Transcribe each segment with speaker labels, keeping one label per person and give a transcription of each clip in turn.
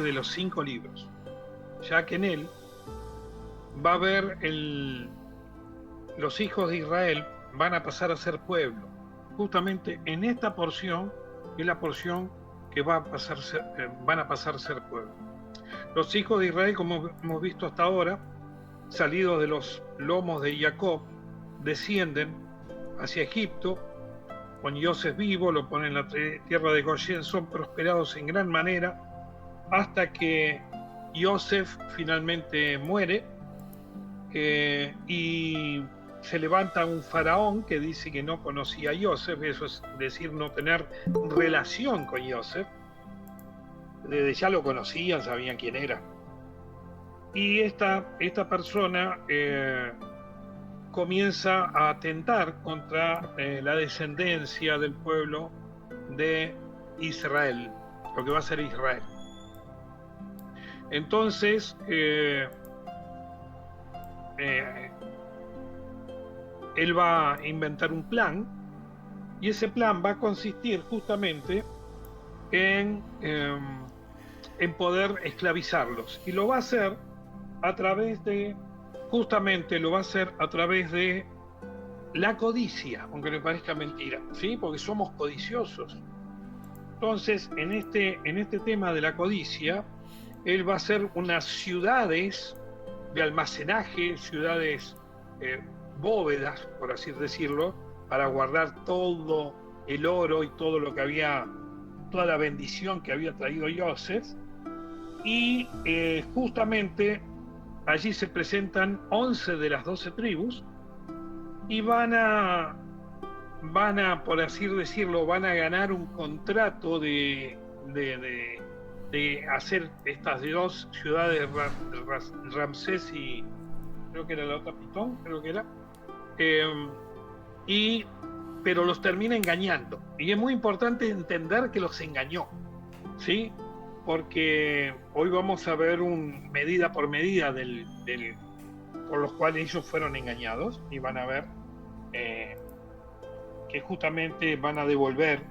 Speaker 1: de los 5 libros, ya que en él va a haber los hijos de Israel van a pasar a ser pueblo. Justamente en esta porción es la porción que van a pasar a ser pueblo. Los hijos de Israel, como hemos visto hasta ahora, salidos de los lomos de Jacob, descienden hacia Egipto, con Yosef vivo, lo ponen en la tierra de Goshen, son prosperados en gran manera, hasta que Yosef finalmente muere, y se levanta un faraón que dice que no conocía a Yosef, eso es decir, no tener relación con Yosef. Desde ya lo conocían, sabían quién era. Y esta persona comienza a atentar contra la descendencia del pueblo de Israel, lo que va a ser Israel. Entonces, él va a inventar un plan, y ese plan va a consistir justamente en poder esclavizarlos, y lo va a hacer a través de, justamente lo va a hacer a través de la codicia, aunque le parezca mentira, ¿sí? Porque somos codiciosos. Entonces, en este tema de la codicia, él va a hacer unas ciudades de almacenaje, ciudades bóvedas, por así decirlo, para guardar todo el oro y todo lo que había, toda la bendición que había traído Yosef. Y justamente allí se presentan 11 de las 12 tribus y van a, por así decirlo, van a ganar un contrato de hacer estas 2 ciudades, Ramsés y creo que era la otra, Pitón, creo que era, pero los termina engañando. Y es muy importante entender que los engañó, ¿sí? Porque hoy vamos a ver medida por medida por los cuales ellos fueron engañados, y van a ver que justamente van a devolver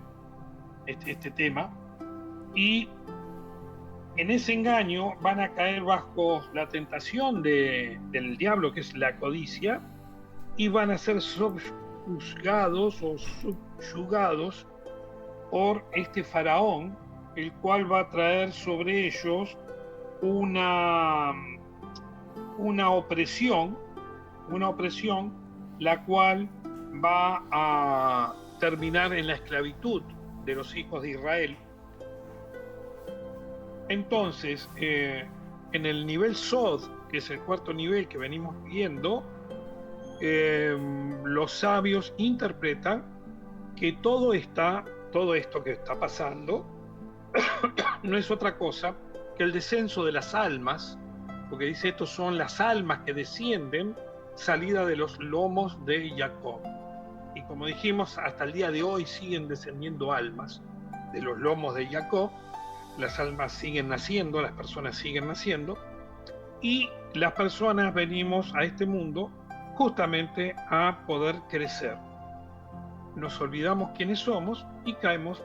Speaker 1: este tema, y en ese engaño van a caer bajo la tentación del diablo, que es la codicia, y van a ser subjugados o subyugados por este faraón, el cual va a traer sobre ellos una opresión, la cual va a terminar en la esclavitud de los hijos de Israel. Entonces, en el nivel Sod, que es el 4.º nivel que venimos viendo, los sabios interpretan que todo esto que está pasando no es otra cosa que el descenso de las almas, porque dice, estos son las almas que descienden salida de los lomos de Jacob. Y como dijimos, hasta el día de hoy siguen descendiendo almas de los lomos de Jacob, las almas siguen naciendo, las personas siguen naciendo, y las personas venimos a este mundo justamente a poder crecer. Nos olvidamos quiénes somos y caemos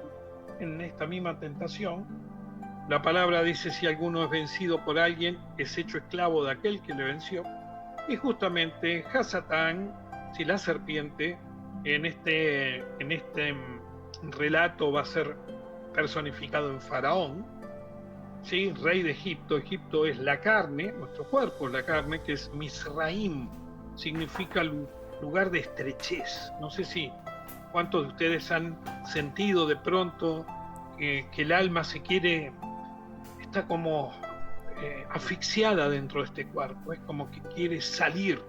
Speaker 1: en esta misma tentación. La palabra dice, si alguno es vencido por alguien, es hecho esclavo de aquel que le venció. Y justamente Hasatán, si la serpiente, en este relato va a ser personificado en Faraón, ¿sí? Rey de Egipto. Egipto es la carne, nuestro cuerpo es la carne, que es Misraim, significa lugar de estrechez. No sé si cuántos de ustedes han sentido de pronto que el alma está como asfixiada dentro de este cuerpo, es como que quiere salir,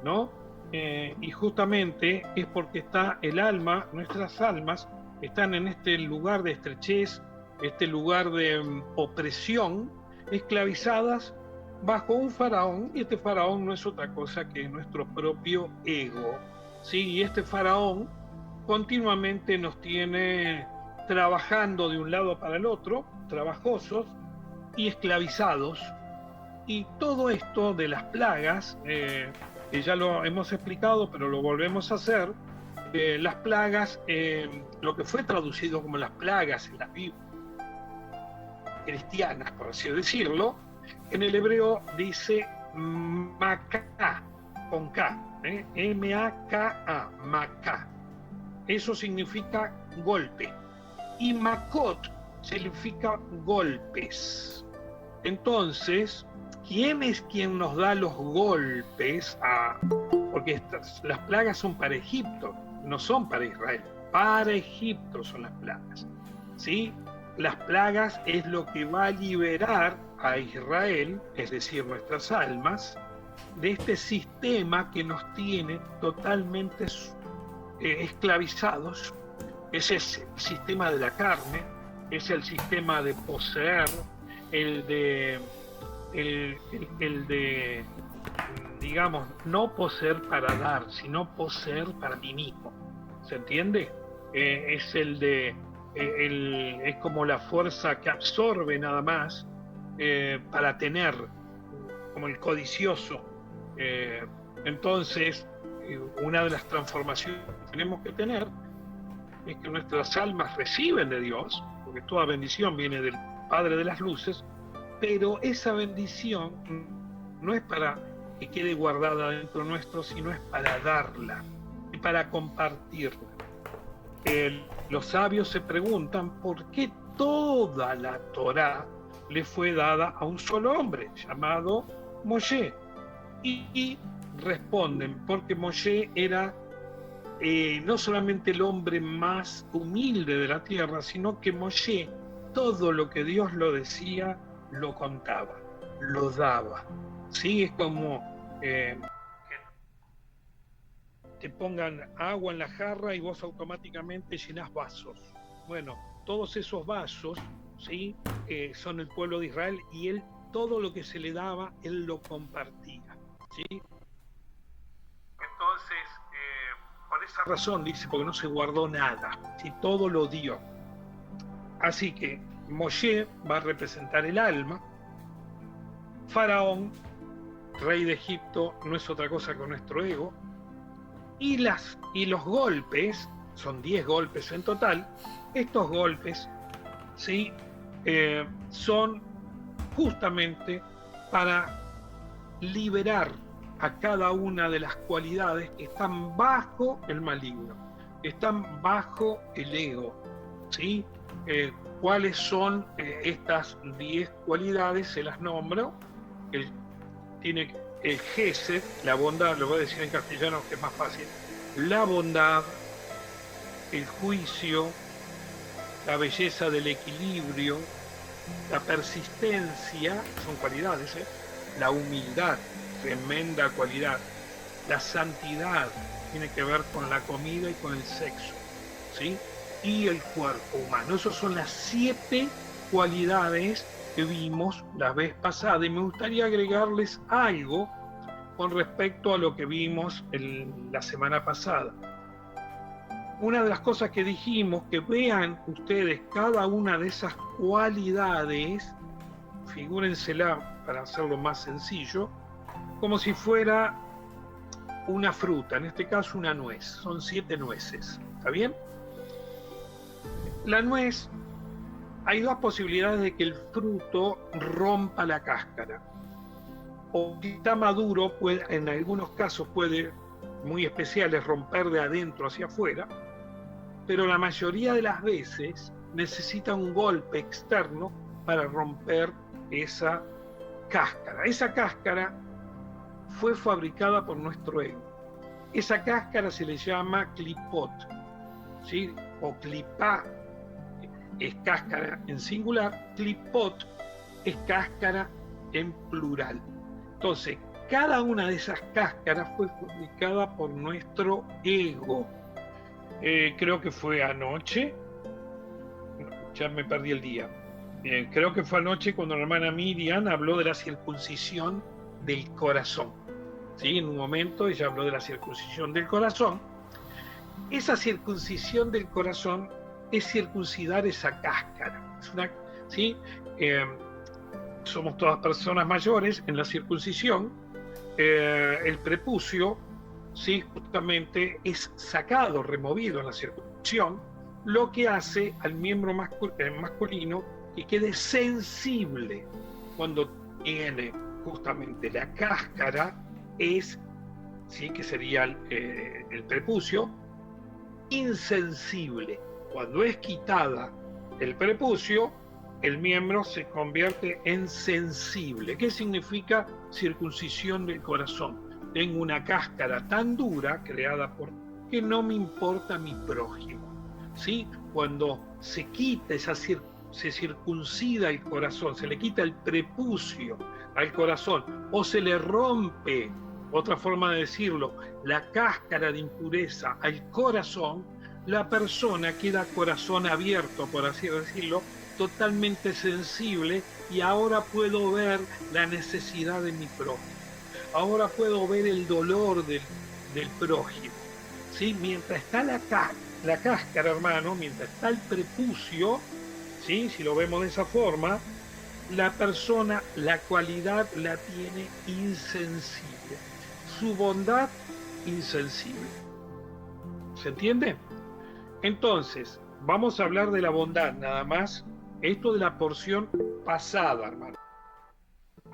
Speaker 1: ¿no? Y justamente es porque está el alma, nuestras almas están en este lugar de estrechez, este lugar de opresión, esclavizadas bajo un faraón, y este faraón no es otra cosa que nuestro propio ego, ¿sí? Y este faraón continuamente nos tiene trabajando de un lado para el otro, trabajosos y esclavizados. Y todo esto de las plagas, que ya lo hemos explicado, pero lo volvemos a hacer, las plagas, lo que fue traducido como las plagas en la Biblia, cristianas, por así decirlo, en el hebreo dice Maká, con K, M-A-K-A, Maká. Eso significa golpe. Y Makot significa golpes. Entonces, ¿quién es quien nos da los golpes? Porque las plagas son para Egipto, no son para Israel. Para Egipto son las plagas, ¿sí? Las plagas es lo que va a liberar a Israel, es decir, nuestras almas, de este sistema que nos tiene totalmente esclavizados. Es ese el sistema de la carne, es el sistema de poseer, el de, digamos, no poseer para dar, sino poseer para mí mismo. ¿Se entiende? Es es como la fuerza que absorbe nada más para tener, como el codicioso. Entonces, una de las transformaciones que tenemos que tener es que nuestras almas reciben de Dios, porque toda bendición viene del Padre de las Luces, pero esa bendición no es para que quede guardada dentro nuestro, sino es para darla y para compartirla. Los sabios se preguntan por qué toda la Torá le fue dada a un solo hombre, llamado Moshe. Y responden, porque Moshe era no solamente el hombre más humilde de la tierra, sino que Moshe, todo lo que Dios lo decía, lo contaba, lo daba. ¿Sí? Es como que te pongan agua en la jarra y vos automáticamente llenás vasos. Bueno, todos esos vasos, ¿sí? Son el pueblo de Israel, y él, todo lo que se le daba, él lo compartía, ¿sí? Entonces, por esa razón, dice, porque no se guardó nada, ¿sí? Todo lo dio. Así que Moshe va a representar el alma. Faraón, rey de Egipto, no es otra cosa que nuestro ego. Y los golpes, son 10 golpes en total. Estos golpes, ¿sí? Son justamente para liberar a cada una de las cualidades que están bajo el maligno, que están bajo el ego, ¿sí? ¿Cuáles son estas 10 cualidades? Se las nombro. Tiene el Gesed, la bondad, lo voy a decir en castellano que es más fácil, la bondad, el juicio, la belleza del equilibrio, la persistencia, son cualidades, la humildad, tremenda cualidad, la santidad, tiene que ver con la comida y con el sexo, ¿sí? Y el cuerpo humano. Esas son las 7 cualidades que vimos la vez pasada, y me gustaría agregarles algo con respecto a lo que vimos la semana pasada. Una de las cosas que dijimos, que vean ustedes cada una de esas cualidades, figúrensela para hacerlo más sencillo, como si fuera una fruta, en este caso una nuez. Son 7 nueces, ¿está bien? La nuez, hay 2 posibilidades de que el fruto rompa la cáscara. O si está maduro, en algunos casos puede, muy especiales, romper de adentro hacia afuera, pero la mayoría de las veces necesita un golpe externo para romper esa cáscara. Esa cáscara fue fabricada por nuestro ego. Esa cáscara se le llama clipot, ¿sí? O clipá es cáscara en singular, clipot es cáscara en plural. Entonces, cada una de esas cáscaras fue fabricada por nuestro ego. Creo que fue anoche, ya me perdí el día. Creo que fue anoche cuando la hermana Miriam habló de la circuncisión del corazón. ¿Sí? En un momento ella habló de la circuncisión del corazón. Esa circuncisión del corazón es circuncidar esa cáscara. ¿Sí? Somos todas personas mayores. En la circuncisión, el prepucio, ¿sí? Justamente es sacado, removido en la circuncisión, lo que hace al miembro masculino que quede sensible cuando tiene justamente la cáscara, es, ¿sí?, que sería el prepucio, insensible. Cuando es quitada el prepucio, el miembro se convierte en sensible. ¿Qué significa circuncisión del corazón? Tengo una cáscara tan dura creada por que no me importa mi prójimo. ¿Sí? Cuando se quita se circuncida el corazón, se le quita el prepucio al corazón o se le rompe, otra forma de decirlo, la cáscara de impureza al corazón, la persona queda corazón abierto, por así decirlo, totalmente sensible, y ahora puedo ver la necesidad de mi prójimo. Ahora puedo ver el dolor del prójimo. ¿Sí? Mientras está la cáscara, hermano, mientras está el prepucio, ¿sí?, si lo vemos de esa forma, la persona, la cualidad la tiene insensible. Su bondad, insensible. ¿Se entiende? Entonces, vamos a hablar de la bondad nada más. Esto de la porción pasada, hermano.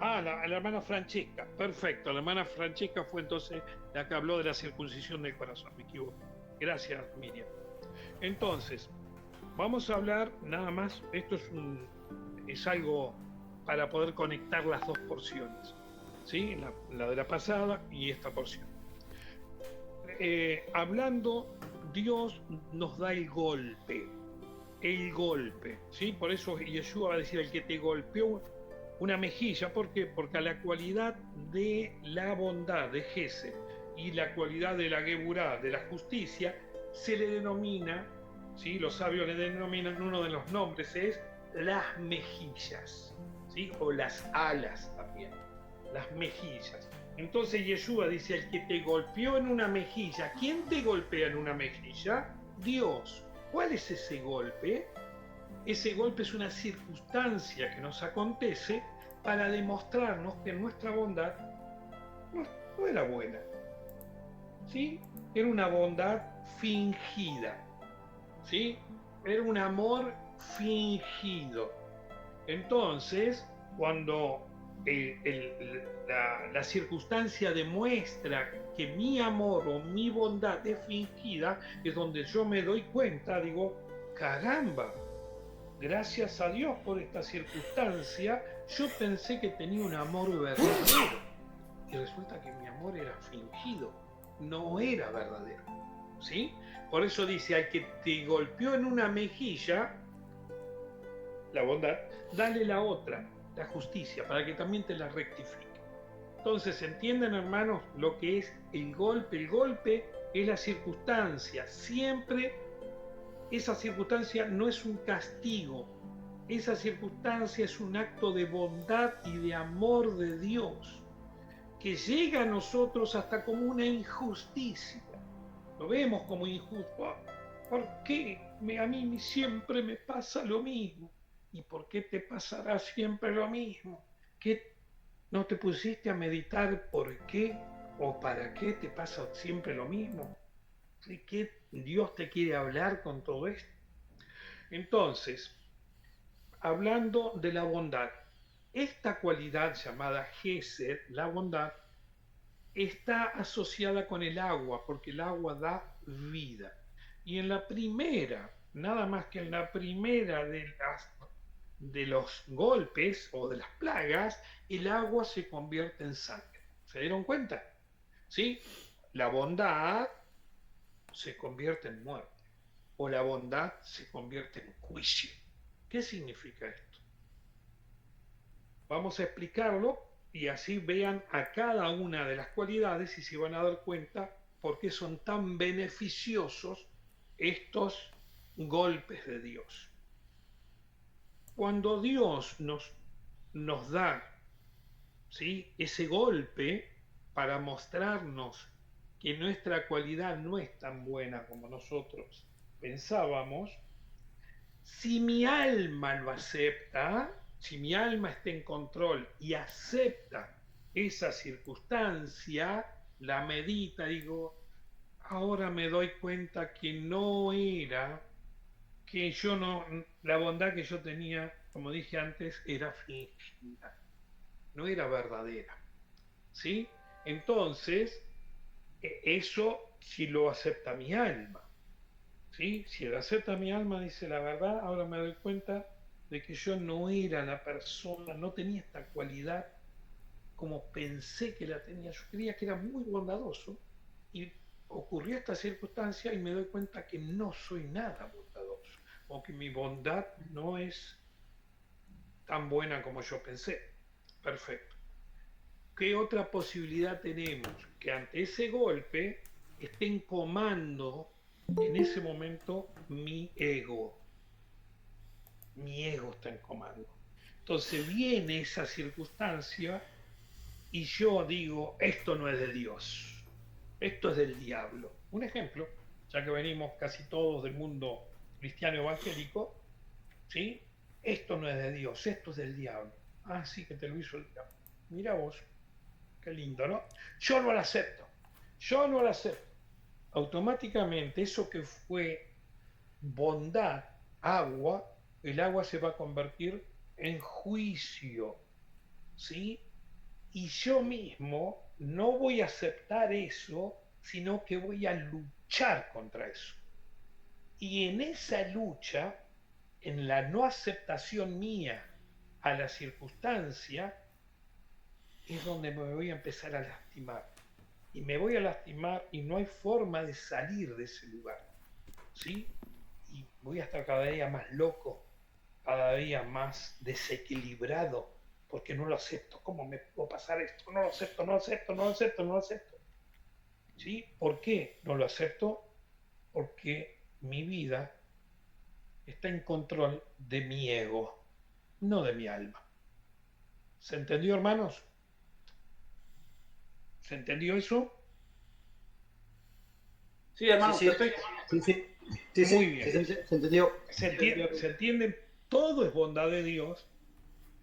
Speaker 1: La hermana Francesca. Perfecto. La hermana Francesca fue entonces la que habló de la circuncisión del corazón. Me equivoco. Gracias, Miriam. Entonces, vamos a hablar nada más. Esto es algo para poder conectar las dos porciones, ¿sí? La de la pasada y esta porción. Hablando, Dios nos da el golpe, ¿sí? Por eso Yeshua va a decir: el que te golpeó una mejilla. ¿Por qué? Porque a la cualidad de la bondad de Gesed y la cualidad de la Geburá, de la justicia, se le denomina, ¿sí?, los sabios le denominan, uno de los nombres es las mejillas, ¿sí?, o las alas también, las mejillas. Entonces Yeshua dice: el que te golpeó en una mejilla. ¿Quién te golpea en una mejilla? Dios. ¿Cuál es ese golpe? Ese golpe es una circunstancia que nos acontece para demostrarnos que nuestra bondad no era buena, ¿sí? Era una bondad fingida, ¿sí? Era un amor fingido. Entonces, cuando la circunstancia demuestra que mi amor o mi bondad es fingida, es donde yo me doy cuenta, digo: caramba, gracias a Dios por esta circunstancia. Yo pensé que tenía un amor verdadero y resulta que mi amor era fingido, no era verdadero, ¿sí? Por eso dice: al que te golpeó en una mejilla, la bondad, dale la otra, la justicia, para que también te la rectifique. Entonces, ¿entienden, hermanos, lo que es el golpe? El golpe es la circunstancia. Siempre esa circunstancia no es un castigo. Esa circunstancia es un acto de bondad y de amor de Dios, que llega a nosotros hasta como una injusticia. Lo vemos como injusto. ¿Por qué a mí siempre me pasa lo mismo? ¿Y por qué te pasará siempre lo mismo? ¿Qué no te pusiste a meditar por qué o para qué te pasa siempre lo mismo? ¿De qué Dios te quiere hablar con todo esto? Entonces, hablando de la bondad, esta cualidad llamada Gesed, la bondad, está asociada con el agua, porque el agua da vida. Y en la primera, nada más que en la primera de los golpes o de las plagas, el agua se convierte en sangre. ¿Se dieron cuenta? ¿Sí? La bondad se convierte en muerte, o la bondad se convierte en juicio. ¿Qué significa esto? Vamos a explicarlo y así vean a cada una de las cualidades y se van a dar cuenta por qué son tan beneficiosos estos golpes de Dios. Cuando Dios nos da, ¿sí?, ese golpe para mostrarnos que nuestra cualidad no es tan buena como nosotros pensábamos, si mi alma lo acepta, si mi alma está en control y acepta esa circunstancia, la medita, digo: ahora me doy cuenta que no era, que yo no, la bondad que yo tenía como dije antes, era fingida, no era verdadera, ¿sí? Entonces, eso si lo acepta mi alma, ¿sí? Si lo acepta mi alma, dice la verdad, ahora me doy cuenta de que yo no era la persona, no tenía esta cualidad como pensé que la tenía. Yo creía que era muy bondadoso y ocurrió esta circunstancia y me doy cuenta que no soy nada bondadoso o que mi bondad no es tan buena como yo pensé. Perfecto. ¿Qué otra posibilidad tenemos? Que ante ese golpe esté en comando en ese momento mi ego. Mi ego está en comando. Entonces viene esa circunstancia y yo digo, esto no es de Dios, esto es del diablo. Un ejemplo, ya que venimos casi todos del mundo cristiano evangélico, ¿sí? Esto no es de Dios, esto es del diablo. Ah, sí, que te lo hizo el diablo. Mira vos, qué lindo, ¿no? Yo no lo acepto, yo no lo acepto. Automáticamente eso que fue bondad, agua, el agua se va a convertir en juicio, ¿sí? Y yo mismo no voy a aceptar eso, sino que voy a luchar contra eso. Y en esa lucha, en la no aceptación mía a la circunstancia, es donde me voy a empezar a lastimar. Y me voy a lastimar y no hay forma de salir de ese lugar. ¿Sí? Y voy a estar cada día más loco, cada día más desequilibrado, porque no lo acepto. ¿Cómo me puedo pasar esto? No lo acepto, no lo acepto, no lo acepto, no lo acepto. ¿Sí? ¿Por qué no lo acepto? Porque mi vida está en control de mi ego, no de mi alma. ¿Se entendió, hermanos? ¿Se entendió eso?
Speaker 2: Sí,
Speaker 3: Sí,
Speaker 2: hermano,
Speaker 3: sí,
Speaker 2: perfecto.
Speaker 3: sí, sí, sí,
Speaker 1: Muy
Speaker 3: sí,
Speaker 1: bien.
Speaker 3: sí, se entendió.
Speaker 1: ¿Se entiende? Todo es bondad de Dios,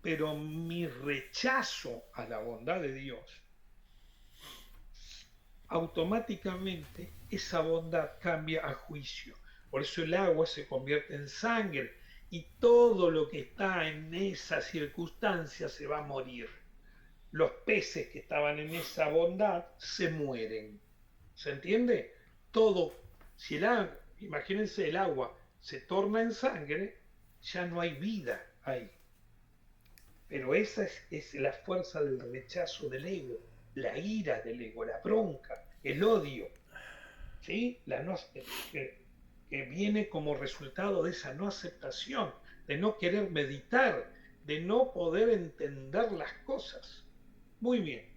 Speaker 1: pero mi rechazo a la bondad de Dios, automáticamente esa bondad cambia a juicio. Por eso el agua se convierte en sangre y todo lo que está en esa circunstancia se va a morir. Los peces que estaban en esa bondad se mueren. ¿Se entiende? Todo, si el agua, imagínense el agua se torna en sangre, ya no hay vida ahí. Pero esa es la fuerza del rechazo del ego, la ira del ego, la bronca, el odio, ¿sí? Que viene como resultado de esa no aceptación, de no querer meditar, de no poder entender las cosas. Muy bien.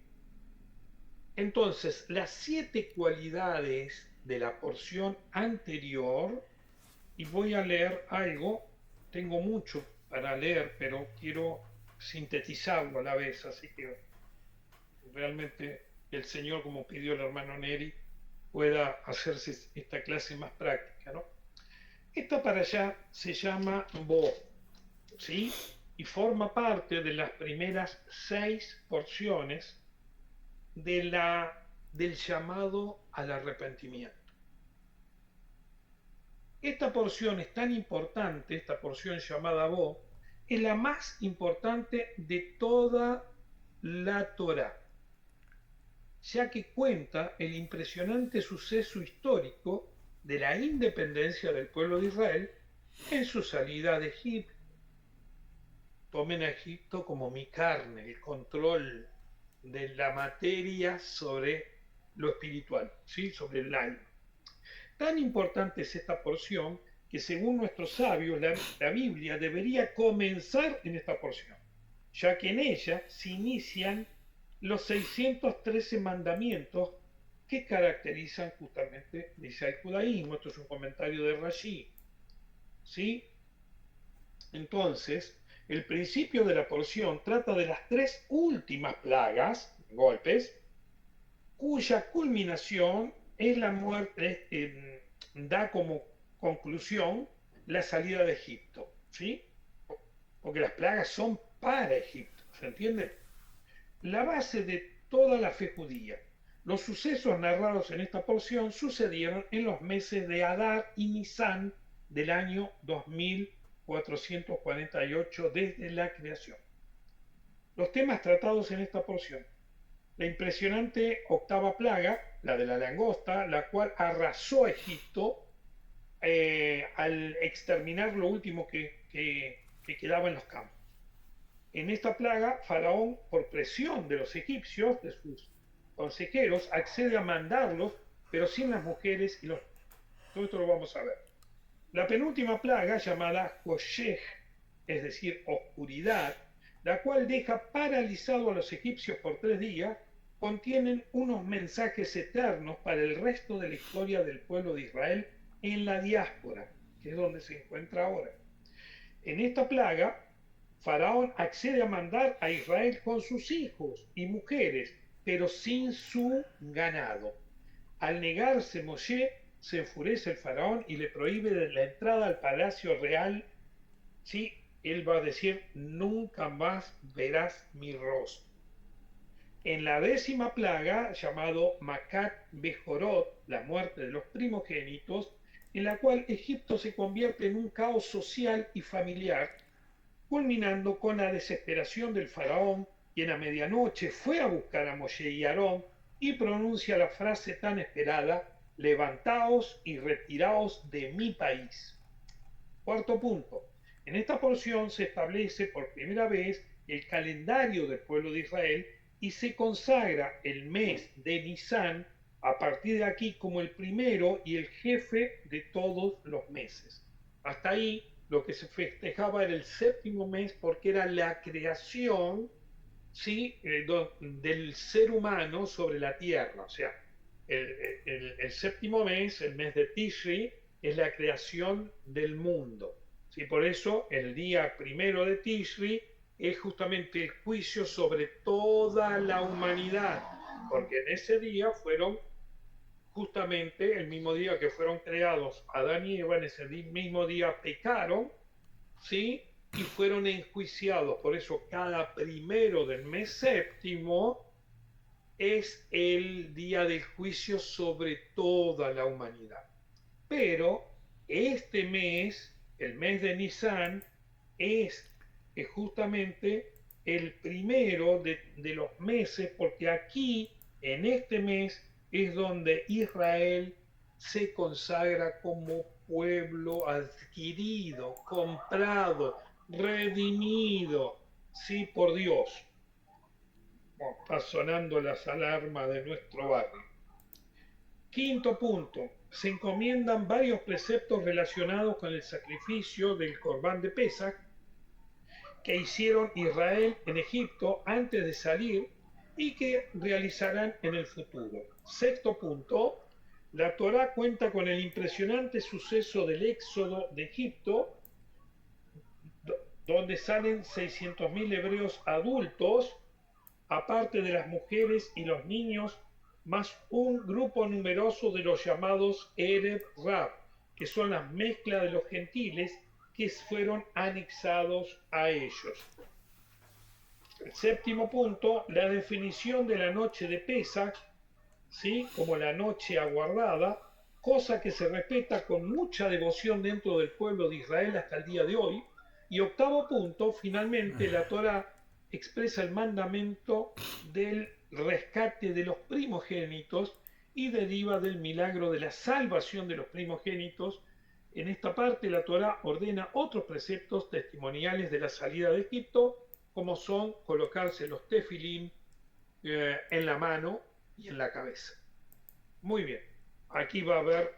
Speaker 1: Entonces, las 7 cualidades de la porción anterior, y voy a leer algo, tengo mucho para leer, pero quiero sintetizarlo a la vez, así que realmente el Señor, como pidió el hermano Neri, pueda hacerse esta clase más práctica, ¿no? Esta para allá se llama Bo, ¿sí? Y forma parte de las primeras 6 porciones del llamado al arrepentimiento. Esta porción es tan importante, esta porción llamada Bo, es la más importante de toda la Torá, ya que cuenta el impresionante suceso histórico de la independencia del pueblo de Israel en su salida de Egipto. Tomen a Egipto como mi carne, el control de la materia sobre lo espiritual, ¿sí? Sobre el alma. Tan importante es esta porción que según nuestros sabios la Biblia debería comenzar en esta porción, ya que en ella se inician los 613 mandamientos que caracterizan justamente, dice el judaísmo. Esto es un comentario de Rashi, ¿sí? Entonces, el principio de la porción trata de las 3 últimas plagas, golpes, cuya culminación es la muerte, da como conclusión la salida de Egipto, ¿sí? Porque las plagas son para Egipto, ¿se entiende? La base de toda la fe judía. Los sucesos narrados en esta porción sucedieron en los meses de Adar y Nisan del año 2400 448 desde la creación. Los temas tratados en esta porción: la impresionante octava plaga, la de la langosta, la cual arrasó a Egipto al exterminar lo último que quedaba en los campos. En esta plaga, Faraón, por presión de los egipcios, de sus consejeros, accede a mandarlos, pero sin las mujeres y los niños. Todo esto lo vamos a ver. La penúltima plaga, llamada Hoshech, es decir, oscuridad, la cual deja paralizado a los egipcios por 3 días, contienen unos mensajes eternos para el resto de la historia del pueblo de Israel en la diáspora, que es donde se encuentra ahora. En esta plaga, Faraón accede a mandar a Israel con sus hijos y mujeres, pero sin su ganado. Al negarse Moshe, se enfurece el faraón y le prohíbe la entrada al palacio real. Sí, él va a decir: nunca más verás mi rostro. En la 10ª plaga, llamado Macat Bejorot, la muerte de los primogénitos, en la cual Egipto se convierte en un caos social y familiar, culminando con la desesperación del faraón, quien a medianoche fue a buscar a Moshe y Aarón y pronuncia la frase tan esperada: levantaos y retiraos de mi país. Cuarto punto: en esta porción se establece por primera vez el calendario del pueblo de Israel y se consagra el mes de Nisan a partir de aquí como el primero y el jefe de todos los meses. Hasta ahí lo que se festejaba era el 7º mes, porque era la creación, ¿sí?, del ser humano sobre la tierra. O sea, el 7º mes, el mes de Tishri, es la creación del mundo. ¿Sí? Por eso el día primero de Tishri es justamente el juicio sobre toda la humanidad, porque en ese día fueron justamente el mismo día que fueron creados Adán y Eva, en ese mismo día pecaron, ¿sí?, y fueron enjuiciados. Por eso cada primero del mes séptimo es el día del juicio sobre toda la humanidad. Pero este mes, el mes de Nisan, es justamente el primero de los meses, porque aquí, en este mes, es donde Israel se consagra como pueblo adquirido, comprado, redimido, sí, por Dios. Oh, está sonando las alarmas de nuestro barrio. Quinto punto: se encomiendan varios preceptos relacionados con el sacrificio del Corbán de Pesach que hicieron Israel en Egipto antes de salir y que realizarán en el futuro. Sexto punto: la Torá cuenta con el impresionante suceso del éxodo de Egipto, donde salen 600.000 hebreos adultos, aparte de las mujeres y los niños, más un grupo numeroso de los llamados Erev Rab, que son las mezclas de los gentiles que fueron anexados a ellos. El séptimo punto: la definición de la noche de Pesach, ¿sí?, como la noche aguardada, cosa que se respeta con mucha devoción dentro del pueblo de Israel hasta el día de hoy. Y octavo punto: finalmente la Torá expresa el mandamiento del rescate de los primogénitos y deriva del milagro de la salvación de los primogénitos. En esta parte la Torá ordena otros preceptos testimoniales de la salida de Egipto, como son colocarse los tefilín en la mano y en la cabeza. Muy bien, aquí va a haber,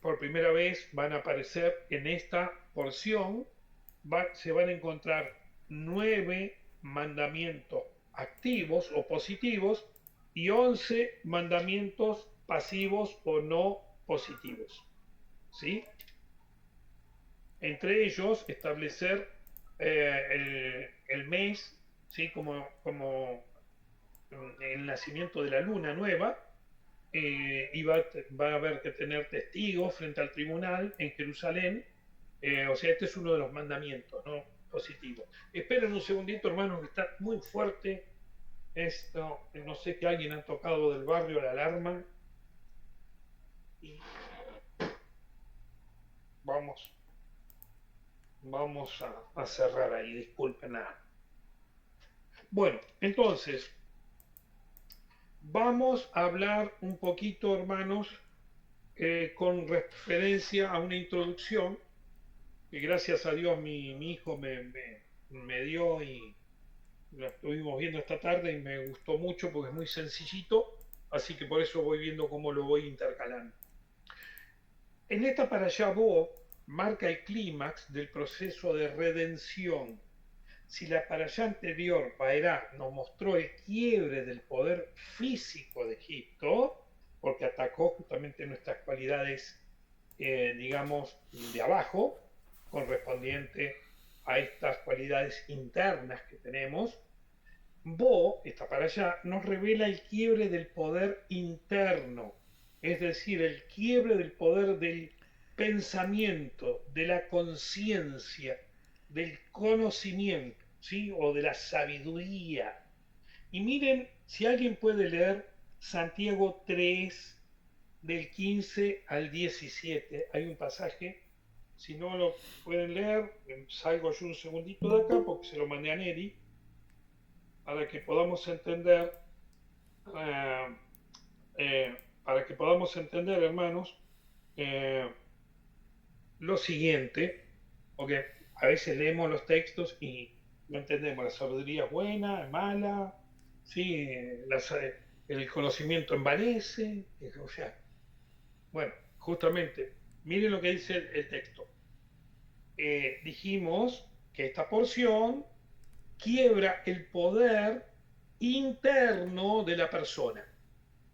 Speaker 1: por primera vez, van a aparecer en esta porción, se van a encontrar 9 mandamientos activos o positivos y 11 mandamientos pasivos o no positivos. ¿Sí? Entre ellos, establecer el mes, ¿sí?, como el nacimiento de la luna nueva, y va a haber que tener testigos frente al tribunal en Jerusalén. O sea, este es uno de los mandamientos, ¿no?, positivos. Esperen un segundito, hermanos, que está muy fuerte esto. No sé, que alguien ha tocado del barrio la alarma. Y vamos. Vamos a cerrar ahí, disculpen nada. Bueno, entonces, vamos a hablar un poquito, hermanos, con referencia a una introducción que gracias a Dios mi hijo me dio y lo estuvimos viendo esta tarde y me gustó mucho porque es muy sencillito, así que por eso voy viendo cómo lo voy intercalando. En esta parashá Bo marca el clímax del proceso de redención. Si la parashá anterior, Baerá, nos mostró el quiebre del poder físico de Egipto, porque atacó justamente nuestras cualidades, digamos, de abajo, correspondiente a estas cualidades internas que tenemos, Bo, esta para allá, nos revela el quiebre del poder interno, es decir, el quiebre del poder del pensamiento, de la conciencia, del conocimiento, ¿sí? O de la sabiduría. Y miren, si alguien puede leer Santiago 3, del 15 al 17, hay un pasaje, si no lo pueden leer, salgo yo un segundito de acá porque se lo mandé a Neri para que podamos entender, eh, para que podamos entender, hermanos, eh, lo siguiente, porque a veces leemos los textos y no entendemos, la sabiduría es buena, es mala, ¿sí? El conocimiento envanece, o sea, bueno, justamente, miren lo que dice el texto. Dijimos que esta porción quiebra el poder interno de la persona.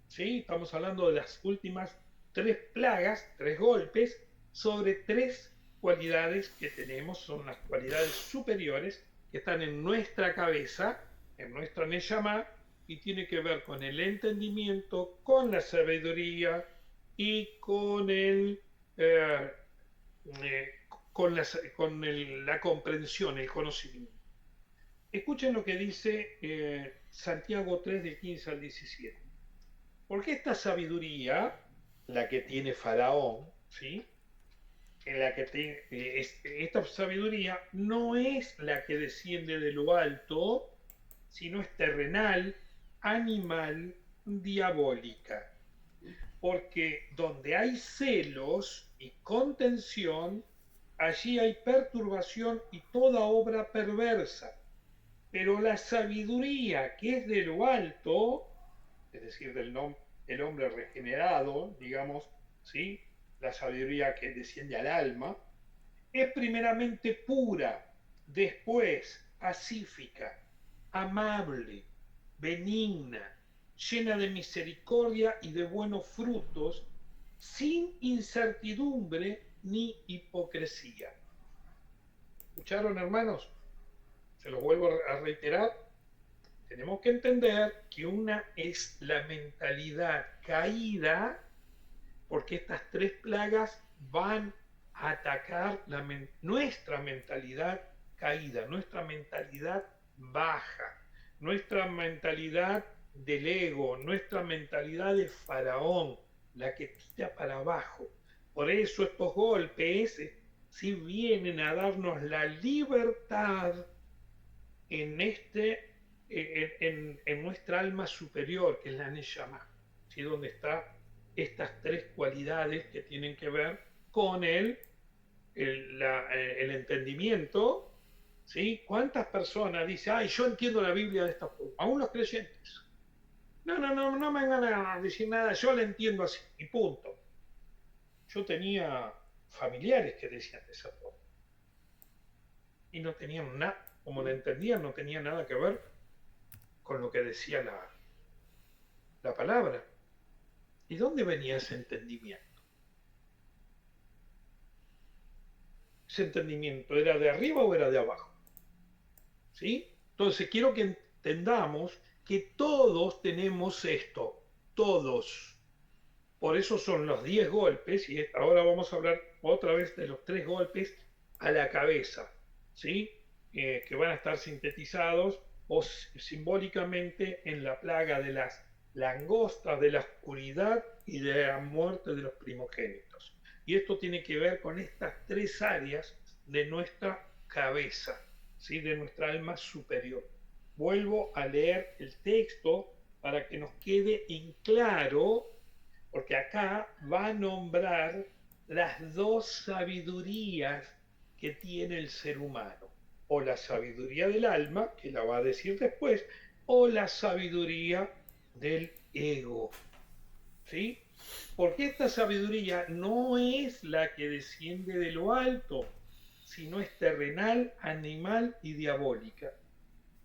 Speaker 1: ¿Sí? Estamos hablando de las últimas tres plagas, tres golpes, sobre tres cualidades que tenemos, son las cualidades superiores que están en nuestra cabeza, en nuestra Neshama, y tiene que ver con el entendimiento, con la sabiduría y con eh, la comprensión, el conocimiento. Escuchen lo que dice Santiago 3 del 15 al 17. Porque esta sabiduría, la que tiene Faraón, ¿sí? En la que esta sabiduría no es la que desciende de lo alto, sino es terrenal, animal, diabólica. Porque donde hay celos y contención, allí hay perturbación y toda obra perversa. Pero la sabiduría que es de lo alto, es decir, el hombre regenerado, digamos, ¿sí? La sabiduría que desciende al alma, es primeramente pura, después pacífica, amable, benigna, llena de misericordia y de buenos frutos, sin incertidumbre ni hipocresía. ¿Escucharon, hermanos? Se los vuelvo a reiterar. Tenemos que entender que una es la mentalidad caída, porque estas tres plagas van a atacar nuestra mentalidad caída, nuestra mentalidad baja, nuestra mentalidad del ego, nuestra mentalidad de faraón, la que tira para abajo. Por eso estos golpes si vienen a darnos la libertad en en nuestra alma superior, que es la Neshama, ¿sí? Donde están estas tres cualidades que tienen que ver con el entendimiento. ¿Sí? ¿Cuántas personas dicen, ay, yo entiendo la Biblia de esta forma? Aún los creyentes. No me van a decir nada, yo la entiendo así, y punto. Yo tenía familiares que decían de esa forma. Y no tenían nada, como la entendían, no tenía nada que ver con lo que decía la palabra. ¿Y dónde venía ese entendimiento? ¿Ese entendimiento era de arriba o era de abajo? ¿Sí? Entonces quiero que entendamos que todos tenemos esto, todos. Por eso son los 10 golpes, y ahora vamos a hablar otra vez de los 3 golpes a la cabeza, ¿sí? Que van a estar sintetizados o simbólicamente en la plaga de las langostas, de la oscuridad y de la muerte de los primogénitos. Y esto tiene que ver con estas tres áreas de nuestra cabeza, ¿sí? De nuestra alma superior. Vuelvo a leer el texto para que nos quede en claro, porque acá va a nombrar las dos sabidurías que tiene el ser humano, o la sabiduría del alma, que la va a decir después, o la sabiduría del ego, ¿sí? Porque esta sabiduría no es la que desciende de lo alto, sino es terrenal, animal y diabólica.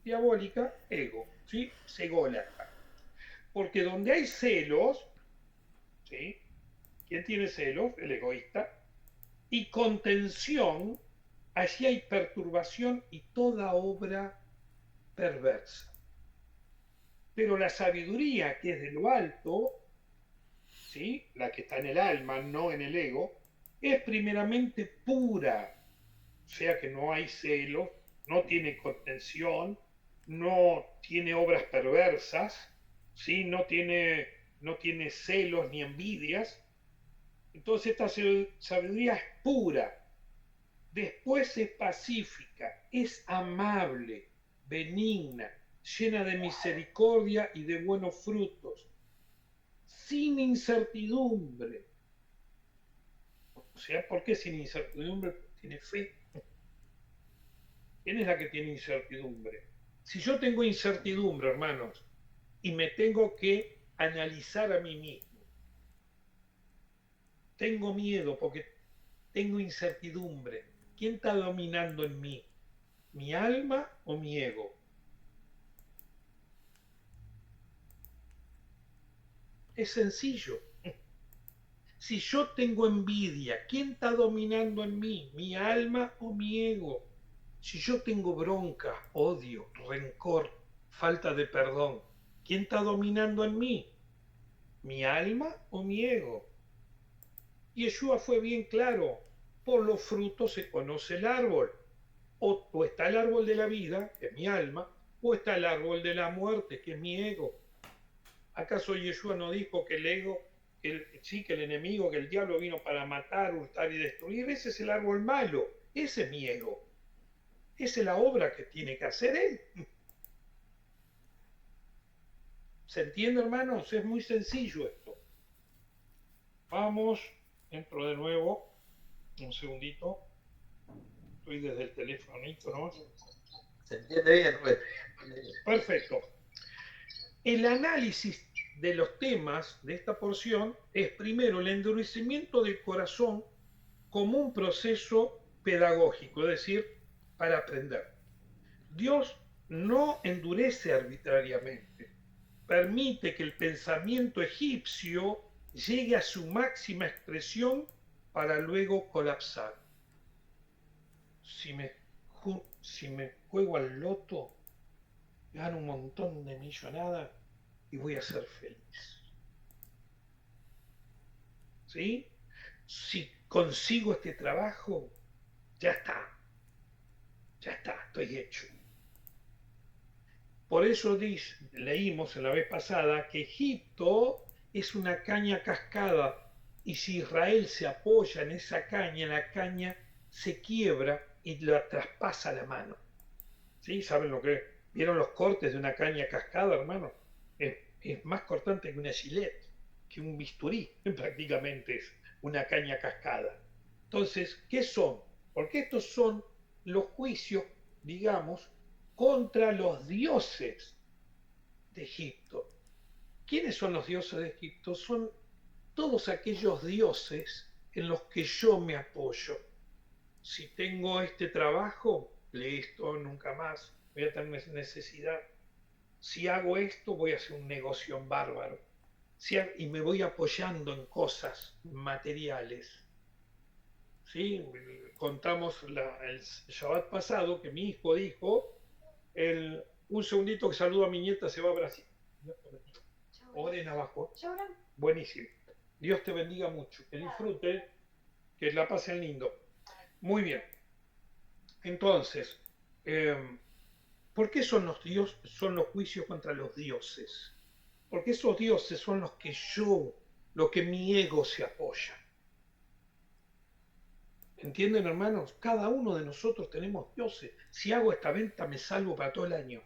Speaker 1: Diabólica, ego, ¿sí? Sególatra. Porque donde hay celos, ¿sí? ¿Quién tiene celos? El egoísta. Y contención, allí hay perturbación y toda obra perversa. Pero la sabiduría que es de lo alto, ¿sí? La que está en el alma, no en el ego, es primeramente pura, o sea que no hay celos, no tiene contención, no tiene obras perversas, ¿sí? No tiene celos ni envidias. Entonces esta sabiduría es pura. Después es pacífica, es amable, benigna, llena de misericordia y de buenos frutos, sin incertidumbre. O sea, ¿por qué sin incertidumbre? Tiene fe. ¿Quién es la que tiene incertidumbre? Si yo tengo incertidumbre, hermanos, y me tengo que analizar a mí mismo, tengo miedo porque tengo incertidumbre. ¿Quién está dominando en mí? ¿Mi alma o mi ego? Es sencillo. Si yo tengo envidia, ¿quién está dominando en mí? ¿Mi alma o mi ego? Si yo tengo bronca, odio, rencor, falta de perdón, ¿quién está dominando en mí? ¿Mi alma o mi ego? Y Yeshua fue bien claro, por los frutos se conoce el árbol. O está el árbol de la vida, que es mi alma, o está el árbol de la muerte, que es mi ego. ¿Acaso Yeshua no dijo que el ego, sí, que el enemigo, que el diablo vino para matar, hurtar y destruir? Ese es el árbol malo, ese es mi ego. Esa es la obra que tiene que hacer él. ¿Se entiende, hermanos? Es muy sencillo esto. Vamos, entro de nuevo, un segundito. Estoy desde el teléfono, ¿no?
Speaker 3: Se entiende bien, Rubén.
Speaker 1: Perfecto. El análisis de los temas de esta porción es primero el endurecimiento del corazón como un proceso pedagógico, es decir, para aprender. Dios no endurece arbitrariamente, permite que el pensamiento egipcio llegue a su máxima expresión para luego colapsar. Si me juego al loto, gano un montón de millonadas y voy a ser feliz. ¿Sí? Si consigo este trabajo, ya está, estoy hecho. Por eso leímos en la vez pasada que Egipto es una caña cascada y si Israel se apoya en esa caña, la caña se quiebra y la traspasa la mano. ¿Sí? ¿Saben lo que? ¿Vieron los cortes de una caña cascada, hermano? Es más cortante que una gilet, que un bisturí, prácticamente es una caña cascada. Entonces, ¿qué son? Porque estos son los juicios, digamos, contra los dioses de Egipto. ¿Quiénes son los dioses de Egipto? Son todos aquellos dioses en los que yo me apoyo. Si tengo este trabajo, listo, nunca más voy a tener necesidad. Si hago esto, voy a hacer un negocio bárbaro. Y me voy apoyando en cosas materiales. ¿Sí? Contamos el Shabbat pasado que mi hijo dijo, un segundito que saludo a mi nieta, se va a Brasil. Oren abajo. Buenísimo. Dios te bendiga mucho. Que disfruten, que la pasen lindo. Muy bien. Entonces, ¿por qué son los juicios contra los dioses? Porque esos dioses son los que mi ego se apoya. ¿Entienden, hermanos? Cada uno de nosotros tenemos dioses. Si hago esta venta, me salvo para todo el año.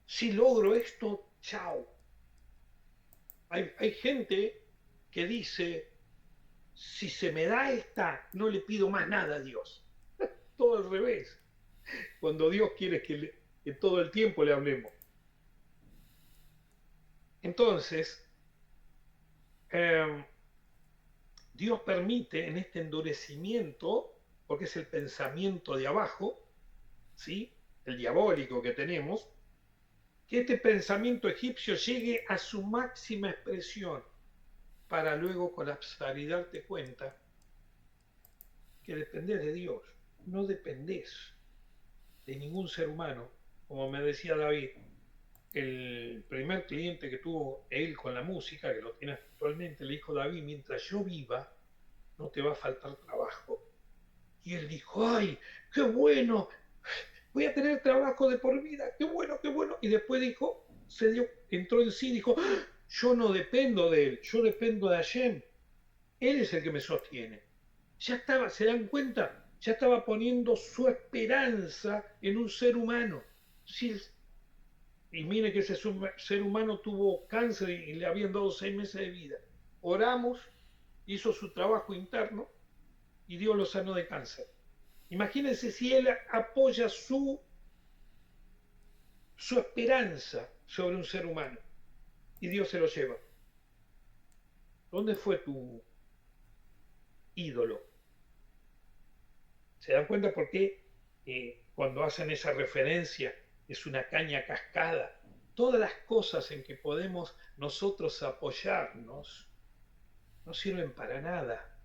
Speaker 1: Si logro esto, chao. Hay gente que dice, si se me da esta, no le pido más nada a Dios. Todo al revés. Cuando Dios quiere que todo el tiempo le hablemos. Entonces, Dios permite en este endurecimiento, porque es el pensamiento de abajo, ¿sí? El diabólico que tenemos, que este pensamiento egipcio llegue a su máxima expresión para luego colapsar y darte cuenta que dependés de Dios, no dependés de ningún ser humano. Como me decía David, el primer cliente que tuvo él con la música, que lo tiene actualmente, le dijo: David, mientras yo viva, no te va a faltar trabajo. Y él dijo: ay, qué bueno, voy a tener trabajo de por vida, qué bueno, qué bueno. Y después dijo, entró en sí, dijo: ¡ah! Yo no dependo de él, yo dependo de Hashem. Él es el que me sostiene. Ya estaba, ¿se dan cuenta? Ya estaba poniendo su esperanza en un ser humano. Sí, y mire que ese ser humano tuvo cáncer y le habían dado 6 meses de vida. Oramos, hizo su trabajo interno y Dios lo sanó de cáncer. Imagínense si él apoya su esperanza sobre un ser humano y Dios se lo lleva. ¿Dónde fue tu ídolo? ¿Se dan cuenta por qué cuando hacen esa referencia es una caña cascada? Todas las cosas en que podemos nosotros apoyarnos no sirven para nada.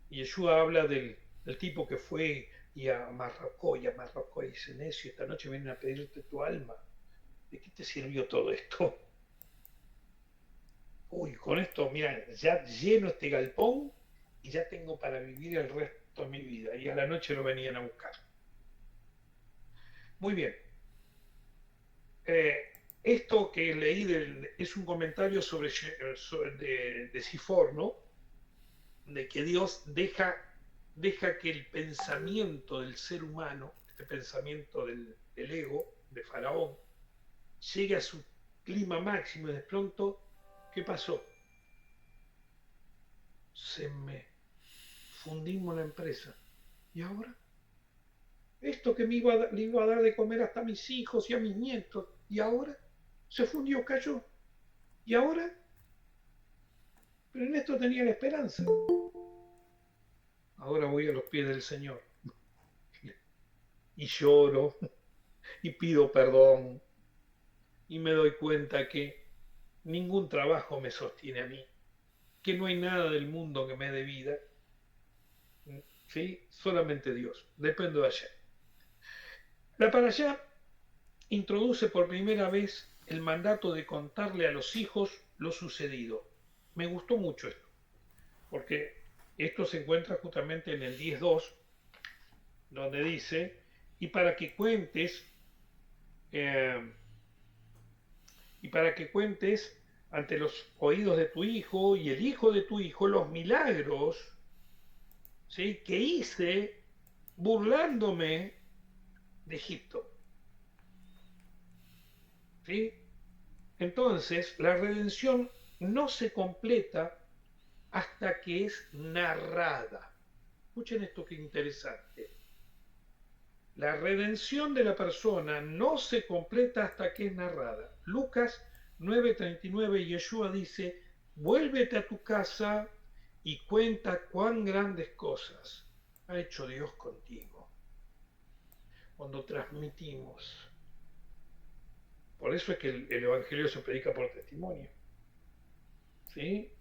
Speaker 1: Y Yeshua habla del tipo que fue y amarrocó y dice: necio, esta noche vienen a pedirte tu alma. ¿De qué te sirvió todo esto? Uy, con esto, mira, ya lleno este galpón y ya tengo para vivir el resto de mi vida. Y a la noche lo venían a buscar. Muy bien. Esto que leí es un comentario de Sifor, ¿no? De que Dios deja que el pensamiento del ser humano, este pensamiento del ego, de Faraón, llegue a su clima máximo y de pronto, ¿qué pasó? Se me fundimos la empresa. ¿Y ahora? Esto que le iba a dar de comer hasta a mis hijos y a mis nietos, ¿y ahora? Se fundió, cayó. ¿Y ahora? Pero en esto tenía la esperanza. Ahora voy a los pies del Señor y lloro y pido perdón y me doy cuenta que ningún trabajo me sostiene a mí, que no hay nada del mundo que me dé vida, ¿sí? Solamente Dios, dependo de allá. La Parashá introduce por primera vez el mandato de contarle a los hijos lo sucedido. Me gustó mucho esto, porque esto se encuentra justamente en el 10.2, donde dice: y para que cuentes eh, ante los oídos de tu hijo y el hijo de tu hijo los milagros, ¿sí?, que hice burlándome de Egipto. ¿Sí? Entonces, la redención no se completa hasta que es narrada. Escuchen esto que interesante. La redención de la persona no se completa hasta que es narrada. Lucas 9:39, Yeshua dice: vuélvete a tu casa y cuenta cuán grandes cosas ha hecho Dios contigo. Cuando transmitimos. Por eso es que el Evangelio se predica por testimonio. ¿Sí?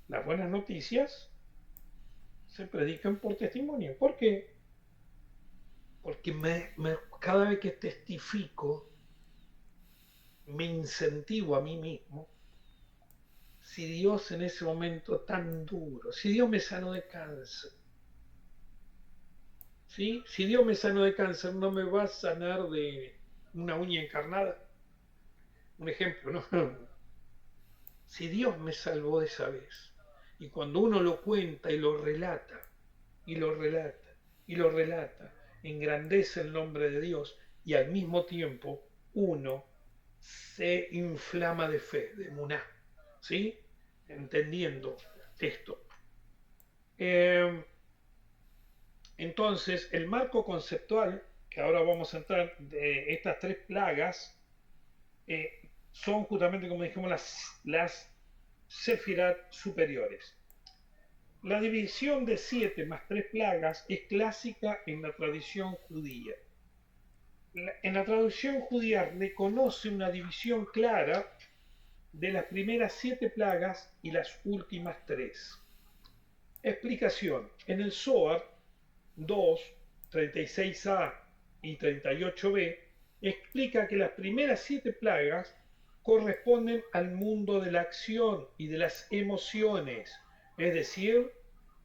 Speaker 1: Las buenas noticias se predican por testimonio. ¿Por qué? Porque cada vez que testifico, me incentivo a mí mismo. Si Dios en ese momento tan duro, si Dios me sanó de cáncer, ¿sí? Si Dios me sanó de cáncer, no me va a sanar de una uña encarnada. Un ejemplo, ¿no? Si Dios me salvó esa vez, y cuando uno lo cuenta y lo relata, y lo relata, y lo relata, engrandece el nombre de Dios y al mismo tiempo uno se inflama de fe, de muná, ¿sí? Entendiendo esto. Entonces, el marco conceptual, que ahora vamos a entrar, de estas tres plagas, son justamente, como dijimos, las Sefirat superiores. La división de 7 más 3 plagas es clásica en la tradición judía. En la tradición judía reconoce una división clara de las primeras 7 plagas y las últimas 3. Explicación. En el Zohar 2, 36a y 38b explica que las primeras 7 plagas corresponden al mundo de la acción y de las emociones, es decir,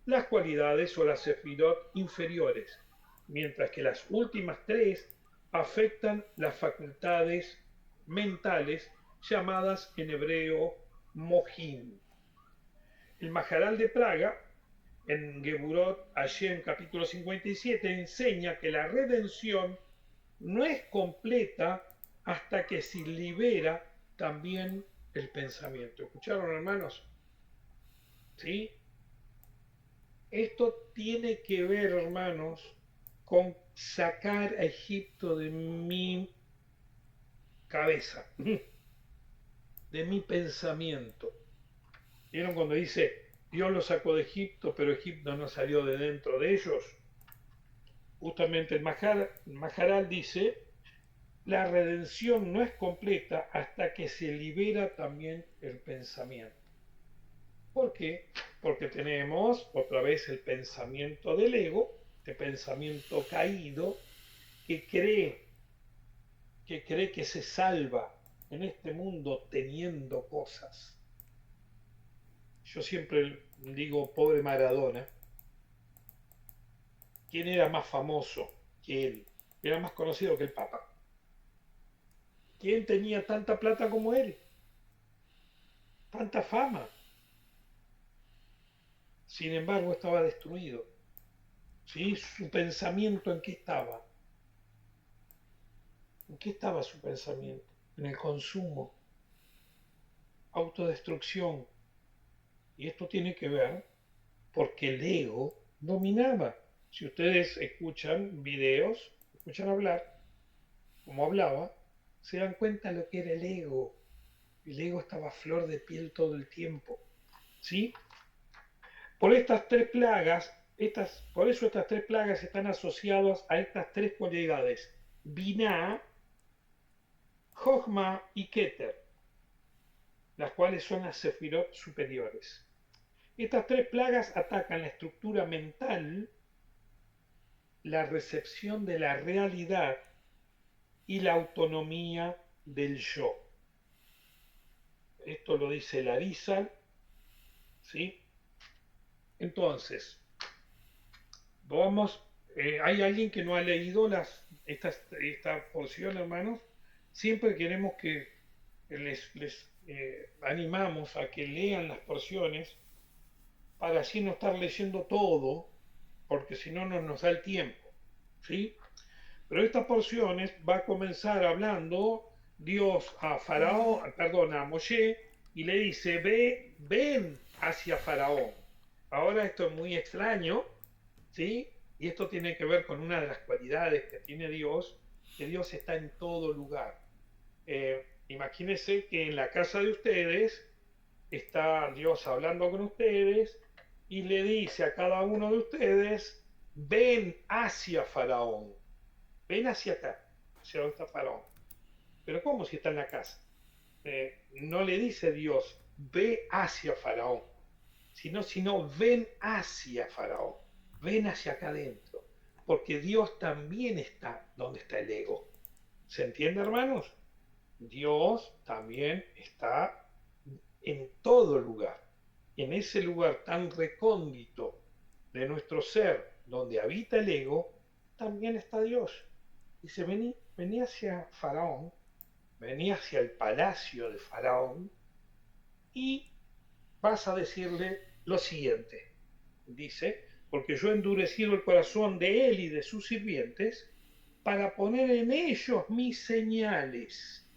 Speaker 1: las cualidades o las sefirot inferiores, mientras que las últimas 3 afectan las facultades mentales llamadas en hebreo mohim. El Maharal de Praga, en Geburot Hashem capítulo 57, enseña que la redención no es completa hasta que se libera también el pensamiento. ¿Escucharon, hermanos? ¿Sí? Esto tiene que ver, hermanos, con sacar a Egipto de mi cabeza, de mi pensamiento. ¿Vieron cuando dice Dios los sacó de Egipto, pero Egipto no salió de dentro de ellos? Justamente el Maharal dice, la redención no es completa hasta que se libera también el pensamiento. ¿Por qué? Porque tenemos otra vez el pensamiento del ego, este pensamiento caído, que cree que se salva en este mundo teniendo cosas. Yo siempre digo, pobre Maradona, ¿quién era más famoso que él? Era más conocido que el Papa. ¿Quién tenía tanta plata como él? Tanta fama. Sin embargo, estaba destruido. ¿Sí? Su pensamiento, ¿en qué estaba? ¿En qué estaba su pensamiento? En el consumo, autodestrucción. Y esto tiene que ver porque el ego dominaba. Si ustedes escuchan videos, escuchan hablar, como hablaba, se dan cuenta de lo que era el ego. El ego estaba a flor de piel todo el tiempo. ¿Sí? Por estas tres plagas, por eso estas tres plagas están asociadas a estas tres cualidades: Binah, Jochma y Keter, las cuales son las sefirot superiores. Estas tres plagas atacan la estructura mental, la recepción de la realidad y la autonomía del yo. Esto lo dice el Arizal, ¿sí? Entonces, hay alguien que no ha leído esta porción, hermanos. Siempre queremos que les animamos a que lean las porciones para así no estar leyendo todo, porque si no nos da el tiempo, ¿sí? Pero estas porciones va a comenzar hablando Dios a Faraón, perdón, a Moshe, y le dice, ven hacia Faraón. Ahora esto es muy extraño, ¿sí? Y esto tiene que ver con una de las cualidades que tiene Dios, que Dios está en todo lugar. Imagínense que en la casa de ustedes está Dios hablando con ustedes y le dice a cada uno de ustedes, ven hacia Faraón, ven hacia acá, hacia donde está Faraón. Pero ¿cómo si está en la casa? No le dice Dios, ve hacia Faraón, sino ven hacia Faraón, ven hacia acá adentro, porque Dios también está donde está el ego. ¿Se entiende, hermanos? Dios también está en todo lugar. En ese lugar tan recóndito de nuestro ser, donde habita el ego, también está Dios. Dice, vení hacia Faraón, vení hacia el palacio de Faraón y vas a decirle lo siguiente. Dice, porque yo he endurecido el corazón de él y de sus sirvientes para poner en ellos mis señales.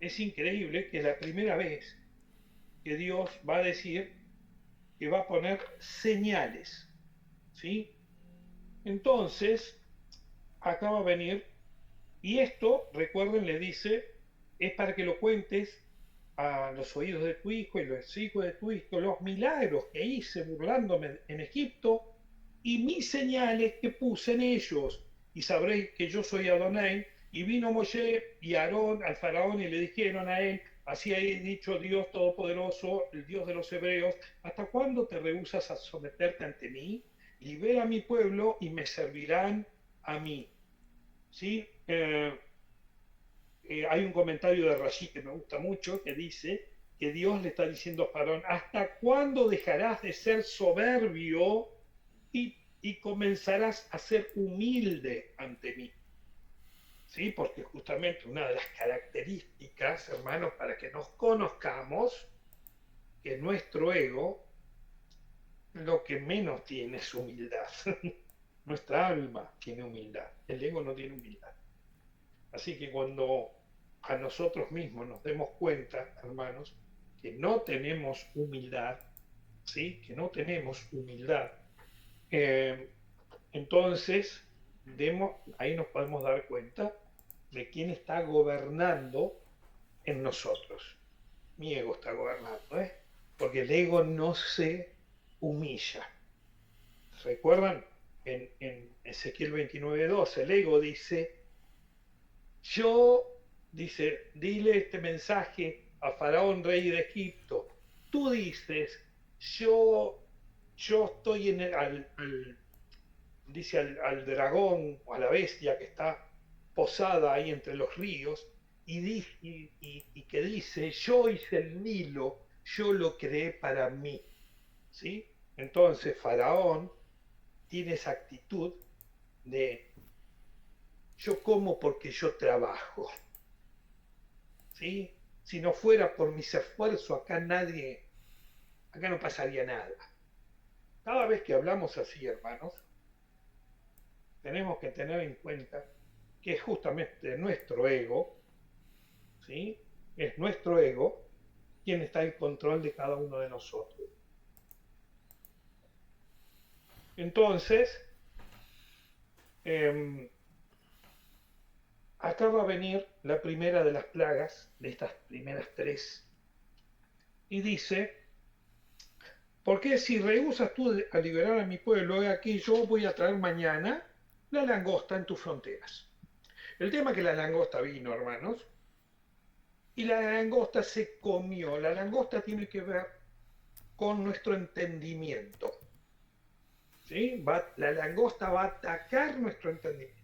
Speaker 1: Es increíble que es la primera vez que Dios va a decir que va a poner señales, ¿sí? Entonces, acá va a venir, y esto, recuerden, le dice, es para que lo cuentes a los oídos de tu hijo y los hijos de tu hijo, los milagros que hice burlándome en Egipto y mis señales que puse en ellos. Y sabréis que yo soy Adonai. Y vino Moshe y Aarón al faraón y le dijeron a él, así ha dicho Dios Todopoderoso, el Dios de los hebreos, ¿hasta cuándo te rehusas a someterte ante mí? Libera a mi pueblo y me servirán a mí. ¿Sí? Hay un comentario de Rashi que me gusta mucho que dice que Dios le está diciendo a Faraón, ¿hasta cuándo dejarás de ser soberbio y comenzarás a ser humilde ante mí? ¿Sí? Porque justamente una de las características, hermanos, para que nos conozcamos, que nuestro ego lo que menos tiene es humildad. Nuestra alma tiene humildad, el ego no tiene humildad. Así que cuando a nosotros mismos nos demos cuenta, hermanos, que no tenemos humildad, ¿sí? Que no tenemos humildad, eh, entonces ahí nos podemos dar cuenta de quién está gobernando en nosotros. Mi ego está gobernando, ¿eh? Porque el ego no se humilla. ¿Recuerdan? En Ezequiel 29:2, el ego dice, dile este mensaje a Faraón, rey de Egipto. Tú dices, yo estoy dice al dragón o a la bestia que está posada ahí entre los ríos y que dice, yo hice el Nilo, yo lo creé para mí. ¿Sí? Entonces Faraón tiene esa actitud de yo como porque yo trabajo. ¿Sí? Si no fuera por mis esfuerzos, acá no pasaría nada. Cada vez que hablamos así, hermanos, tenemos que tener en cuenta que es justamente nuestro ego, ¿sí? Es nuestro ego quien está en control de cada uno de nosotros. Entonces, acá va a venir la primera de las plagas, de estas primeras tres, y dice, ¿por qué si rehusas tú a liberar a mi pueblo, aquí yo voy a traer mañana la langosta en tus fronteras? El tema es que la langosta vino, hermanos, y la langosta se comió. La langosta tiene que ver con nuestro entendimiento. ¿Sí? La langosta va a atacar nuestro entendimiento.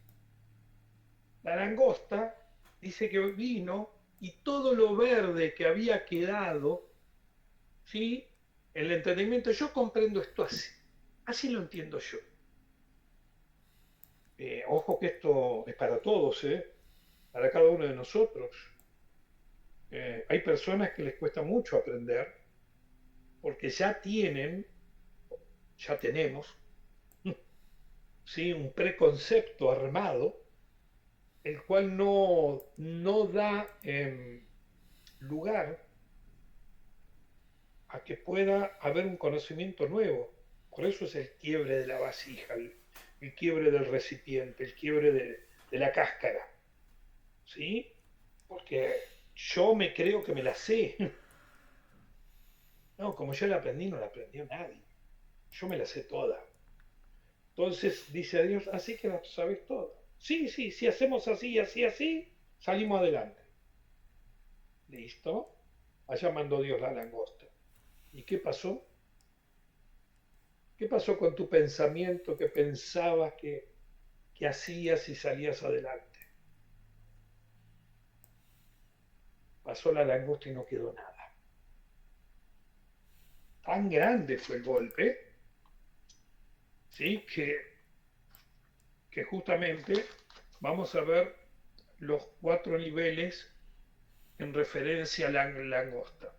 Speaker 1: La langosta dice que vino y todo lo verde que había quedado, ¿sí? El entendimiento, yo comprendo esto así lo entiendo yo. Ojo que esto es para todos, para cada uno de nosotros. Hay personas que les cuesta mucho aprender porque ya tenemos, ¿sí? Un preconcepto armado, el cual no da lugar a que pueda haber un conocimiento nuevo. Por eso es el quiebre de la vasija, el quiebre del recipiente, el quiebre de la cáscara. ¿Sí? Porque yo me creo que me la sé. No, como yo la aprendí, no la aprendió nadie. Yo me la sé toda. Entonces dice a Dios, así que la sabes toda. Sí, si hacemos así, así, salimos adelante. ¿Listo? Allá mandó Dios la langosta. ¿Y qué pasó? ¿Qué pasó con tu pensamiento que pensabas que hacías y salías adelante? Pasó la langosta y no quedó nada. Tan grande fue el golpe, ¿sí? Que justamente vamos a ver los 4 niveles en referencia a la langosta.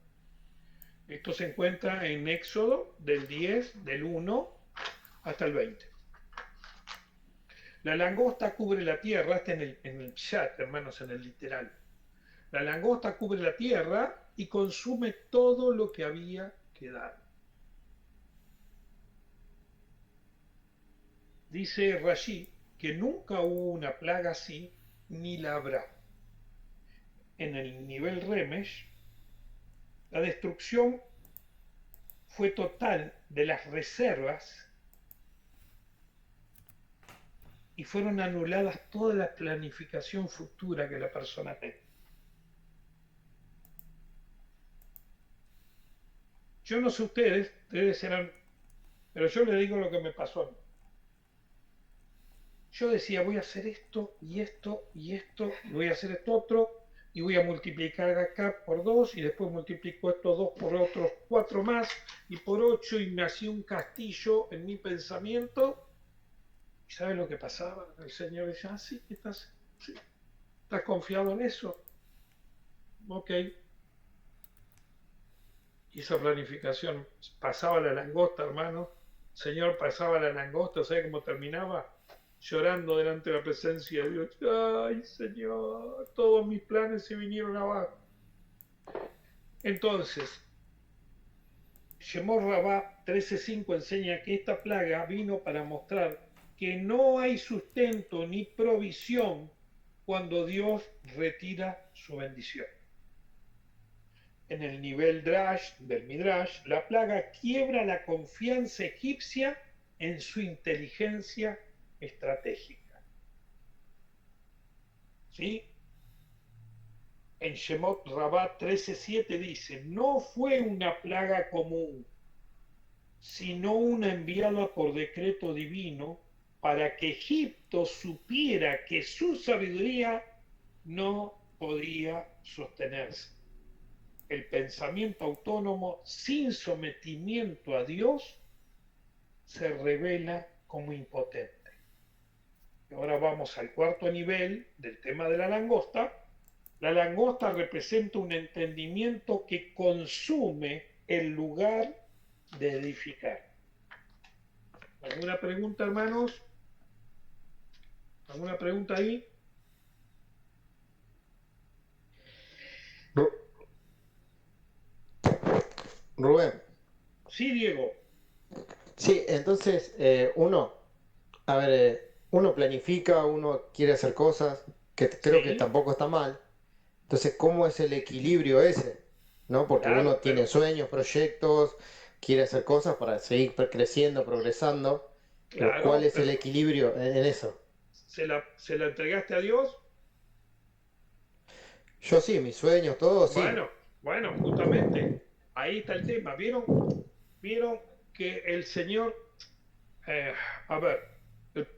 Speaker 1: Esto se encuentra en Éxodo del 10, del 1 hasta el 20. La langosta cubre la tierra, está en el chat, hermanos, en el literal. La langosta cubre la tierra y consume todo lo que había quedado. Dice Rashi que nunca hubo una plaga así, ni la habrá. En el nivel Remesh, la destrucción fue total de las reservas y fueron anuladas toda la planificación futura que la persona tenga. Yo no sé ustedes serán, pero yo les digo lo que me pasó a mí. Yo decía, voy a hacer esto y esto y esto, y voy a hacer esto otro, y voy a multiplicar acá por 2, y después multiplico estos 2 por otros 4 más, y por 8, y me hacía un castillo en mi pensamiento. ¿Y sabes lo que pasaba? El Señor decía, sí, ¿estás confiado en eso? Ok. Y esa planificación, pasaba la langosta, hermano. Señor, pasaba la langosta, ¿sabe cómo terminaba? Llorando delante de la presencia de Dios. Ay, Señor, todos mis planes se vinieron abajo. Entonces, Shemot Rabá 13:5 enseña que esta plaga vino para mostrar que no hay sustento ni provisión cuando Dios retira su bendición. En el nivel Drash, del Midrash, la plaga quiebra la confianza egipcia en su inteligencia estratégica. ¿Sí? En Shemot Rabá 13:7 dice, no fue una plaga común, sino una enviada por decreto divino para que Egipto supiera que su sabiduría no podía sostenerse. El pensamiento autónomo sin sometimiento a Dios se revela como impotente. Y ahora vamos al cuarto nivel del tema de la langosta. La langosta representa un entendimiento que consume el lugar de edificar. ¿Alguna pregunta, hermanos? ¿Alguna pregunta ahí?
Speaker 2: Rubén.
Speaker 1: Sí, Diego.
Speaker 2: Sí, entonces uno planifica, uno quiere hacer cosas, que creo que
Speaker 1: Sí,
Speaker 2: tampoco está mal. Entonces, ¿cómo es el equilibrio ese? ¿No? Porque uno
Speaker 1: claro,
Speaker 2: tiene
Speaker 1: pero
Speaker 2: sueños, proyectos, quiere hacer cosas para seguir creciendo, progresando, pero ¿cuál
Speaker 1: claro,
Speaker 2: es el
Speaker 1: pero
Speaker 2: equilibrio en eso?
Speaker 1: ¿se la entregaste a Dios?
Speaker 2: Yo sí, mis sueños, todo, sí.
Speaker 1: Bueno, bueno, justamente ahí está el tema. ¿Vieron que el Señor, eh, a ver,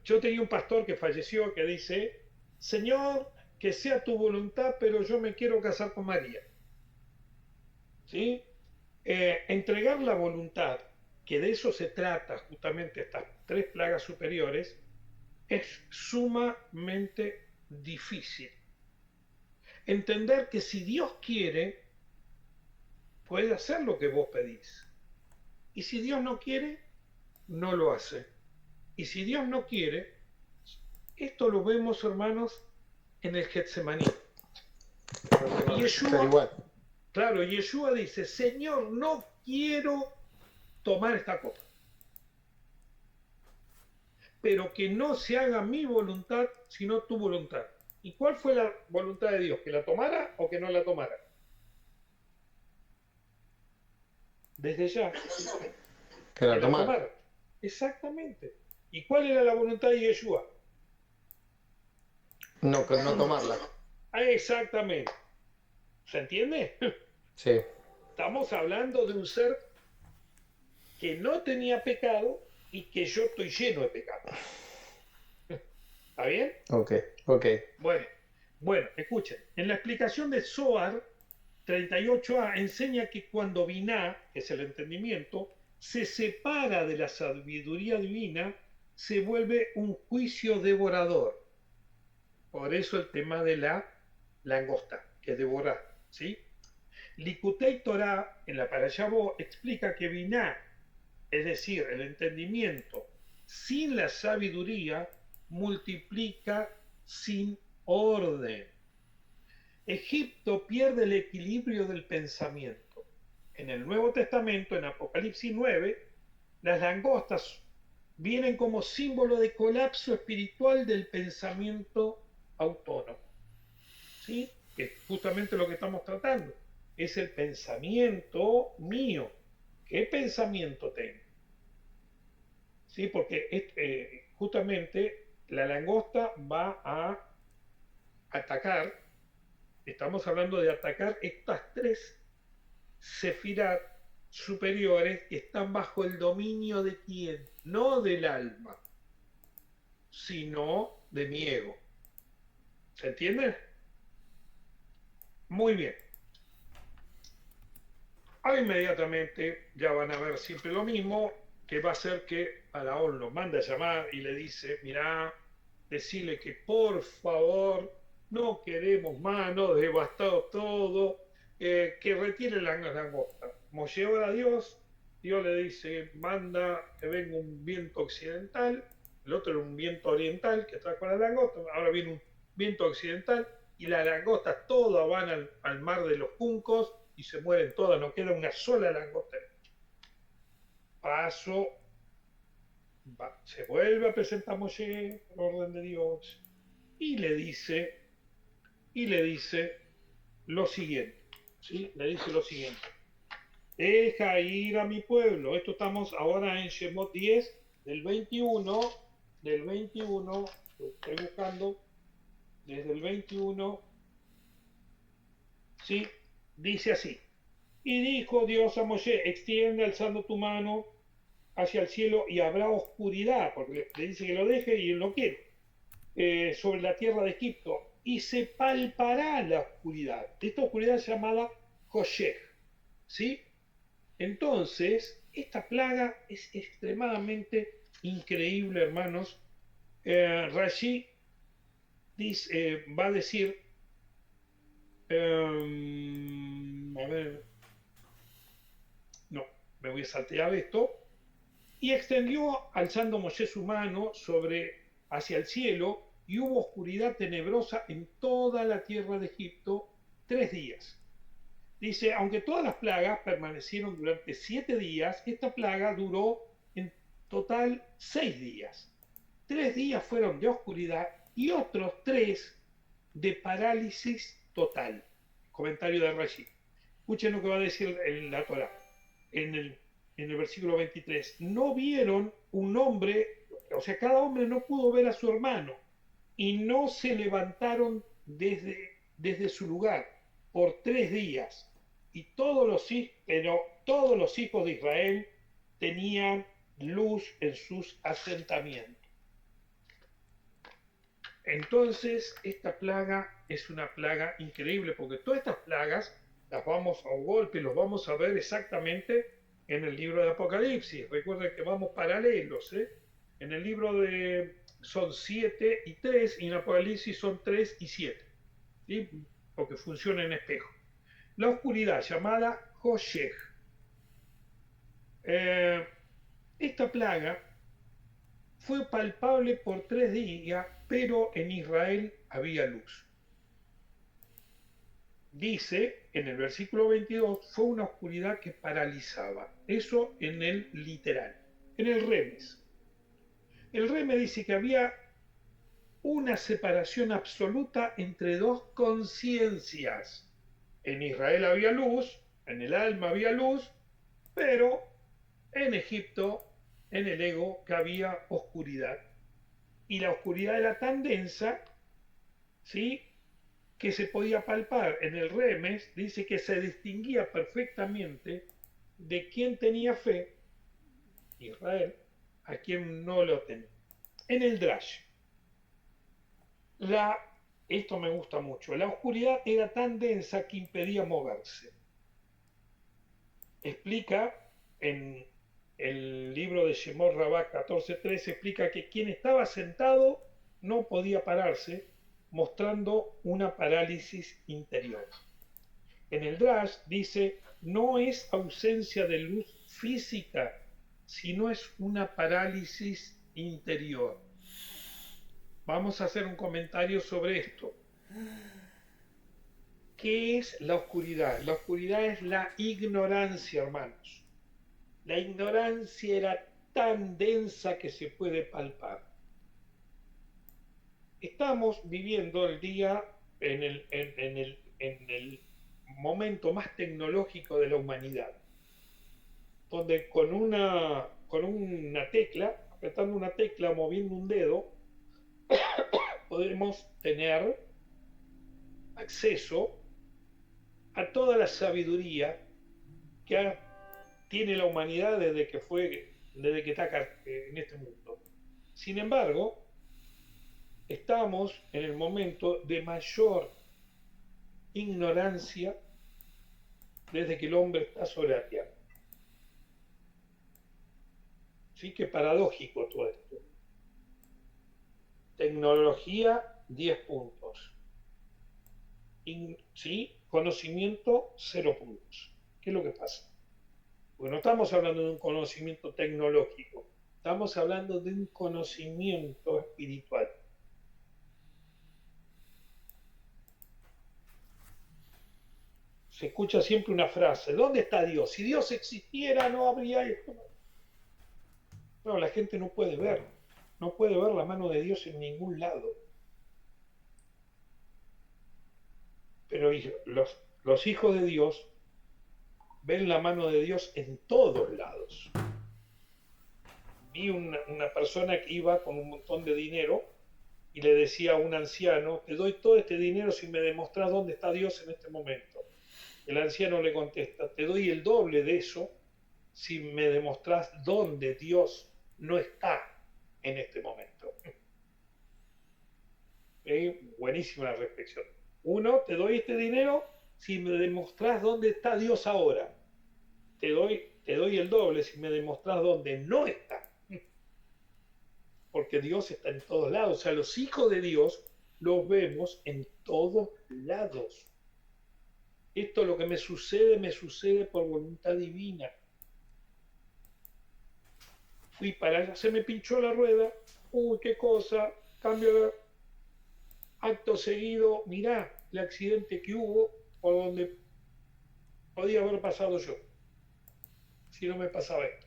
Speaker 1: yo tenía un pastor que falleció que dice, Señor, que sea tu voluntad, pero yo me quiero casar con María. ¿Sí? Entregar la voluntad, que de eso se trata justamente estas tres plagas superiores, es sumamente difícil. Entender que si Dios quiere, puede hacer lo que vos pedís. Y si Dios no quiere, no lo hace. Y si Dios no quiere, esto lo vemos, hermanos, en el Getsemaní.
Speaker 2: Tal
Speaker 1: Yeshua,
Speaker 2: igual.
Speaker 1: claro, Yeshua dice, Señor, no quiero tomar esta copa, pero que no se haga mi voluntad, sino tu voluntad. ¿Y cuál fue la voluntad de Dios? ¿Que la tomara o que no la tomara? Desde ya,
Speaker 2: Que
Speaker 1: que
Speaker 2: la
Speaker 1: la
Speaker 2: tomar.
Speaker 1: tomara. Exactamente. ¿Y cuál era la voluntad de Yeshua?
Speaker 2: No, no tomarla.
Speaker 1: Exactamente. ¿Se entiende?
Speaker 2: Sí.
Speaker 1: Estamos hablando de un ser que no tenía pecado y que yo estoy lleno de pecado. ¿Está bien?
Speaker 2: Ok, ok.
Speaker 1: Bueno, bueno, escuchen. En la explicación de Zohar 38a enseña que cuando Binah, que es el entendimiento, se separa de la sabiduría divina, se vuelve un juicio devorador. Por eso el tema de la langosta, que devora, ¿sí? Likutei Torah, en la Parashá Bo, explica que Binah, es decir, el entendimiento, sin la sabiduría multiplica sin orden. Egipto pierde el equilibrio del pensamiento. En el Nuevo Testamento, en Apocalipsis 9, las langostas vienen como símbolo de colapso espiritual del pensamiento autónomo. ¿Sí? Que es justamente lo que estamos tratando. Es el pensamiento mío. ¿Qué pensamiento tengo? ¿Sí? Porque justamente la langosta va a atacar, estamos hablando de atacar estas tres sefirat superiores que están bajo el dominio de quién, no del alma, sino de mi ego. ¿Se entiende? Muy bien. Ahora inmediatamente ya van a ver siempre lo mismo, que va a ser que Faraón lo manda a llamar y le dice, mirá, decirle que por favor no queremos más, no devastado todo, que retire la langosta. Moshe ora a Dios, Dios le dice, manda que venga un viento occidental, el otro era un viento oriental que trajo la langosta, ahora viene un viento occidental y las langostas todas van al mar de los juncos y se mueren todas, no queda una sola langosta. Paso, se vuelve a presentar Moshe por orden de Dios y le dice lo siguiente, ¿sí? Le dice lo siguiente: deja ir a mi pueblo. Esto estamos ahora en Shemot 10 del 21, lo estoy buscando desde el 21, ¿sí? Dice así: y dijo Dios a Moshe, extiende alzando tu mano hacia el cielo y habrá oscuridad, porque le dice que lo deje y él no quiere, sobre la tierra de Egipto, y se palpará la oscuridad. Esta oscuridad es llamada Hoshech, ¿sí? Entonces, esta plaga es extremadamente increíble, hermanos. Rashi va a decir, a ver, no, me voy a saltear esto. Y extendió, alzando Moshe su mano hacia el cielo, y hubo oscuridad tenebrosa en toda la tierra de Egipto 3 días. Dice, aunque todas las plagas permanecieron durante 7 días, esta plaga duró en total 6 días. 3 días fueron de oscuridad y otros 3 de parálisis total. Comentario de Rashi. Escuchen lo que va a decir en la Torá, en el versículo 23. No vieron un hombre, o sea, cada hombre no pudo ver a su hermano, y no se levantaron desde su lugar por 3 días. Y todos los hijos de Israel tenían luz en sus asentamientos. Entonces, esta plaga es una plaga increíble, porque todas estas plagas las vamos a un golpe, los vamos a ver exactamente en el libro de Apocalipsis. Recuerden que vamos paralelos, ¿eh? En el libro son 7 y 3, y en Apocalipsis son 3 y 7, ¿sí? Porque funciona en espejo. La oscuridad, llamada Hoshech. Esta plaga fue palpable por 3 días, pero en Israel había luz. Dice en el versículo 22, fue una oscuridad que paralizaba. Eso en el literal. En el remes. El remes dice que había una separación absoluta entre dos conciencias. En Israel había luz, en el alma había luz, pero en Egipto, en el ego, que había oscuridad. Y la oscuridad era tan densa, ¿sí?, que se podía palpar. En el remes dice que se distinguía perfectamente de quién tenía fe, Israel, a quien no lo tenía. En el drash, esto me gusta mucho, la oscuridad era tan densa que impedía moverse. Explica en el libro de Shemot Rabbah 14:3, explica que quien estaba sentado no podía pararse, mostrando una parálisis interior. En el Drash dice, no es ausencia de luz física, sino es una parálisis interior. Vamos a hacer un comentario sobre esto. ¿Qué es la oscuridad? La oscuridad es la ignorancia, hermanos. La ignorancia era tan densa que se puede palpar. Estamos viviendo el día en el momento más tecnológico de la humanidad, donde con una tecla, apretando una tecla, moviendo un dedo, podemos tener acceso a toda la sabiduría que tiene la humanidad desde que está acá, en este mundo. Sin embargo, estamos en el momento de mayor ignorancia desde que el hombre está sobre la tierra. Sí, que paradójico todo esto. Tecnología, 10 puntos. ¿Sí? Conocimiento, 0 puntos. ¿Qué es lo que pasa? Porque no estamos hablando de un conocimiento tecnológico, estamos hablando de un conocimiento espiritual. Se escucha siempre una frase: ¿dónde está Dios? Si Dios existiera, no habría esto. No, la gente no puede ver la mano de Dios en ningún lado. Pero los hijos de Dios ven la mano de Dios en todos lados. Vi una persona que iba con un montón de dinero y le decía a un anciano: te doy todo este dinero si me demostrás dónde está Dios en este momento. El anciano le contesta: te doy el doble de eso si me demostrás dónde Dios no está en este momento. Buenísima la reflexión. Uno, te doy este dinero si me demostrás dónde está Dios ahora. Te doy el doble si me demostrás dónde no está. Porque Dios está en todos lados. O sea, los hijos de Dios los vemos en todos lados. Esto, lo que me sucede por voluntad divina. Fui para allá, se me pinchó la rueda. Uy, qué cosa. Cambio. Acto seguido, mirá el accidente que hubo por donde podía haber pasado yo, si no me pasaba esto.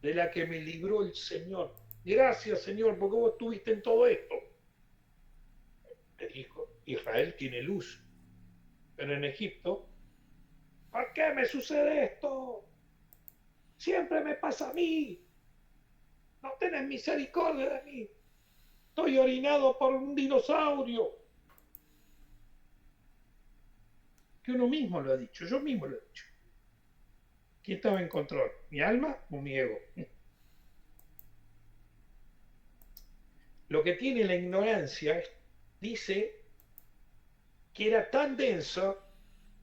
Speaker 1: De la que me libró el Señor. Gracias, Señor, porque vos estuviste en todo esto. Me dijo: Israel tiene luz, pero en Egipto, ¿por qué me sucede esto? Siempre me pasa a mí. No tenés misericordia de mí. Estoy orinado por un dinosaurio. Que uno mismo lo ha dicho, yo mismo lo he dicho. ¿Quién estaba en control? ¿Mi alma o mi ego? Lo que tiene la ignorancia dice que era tan densa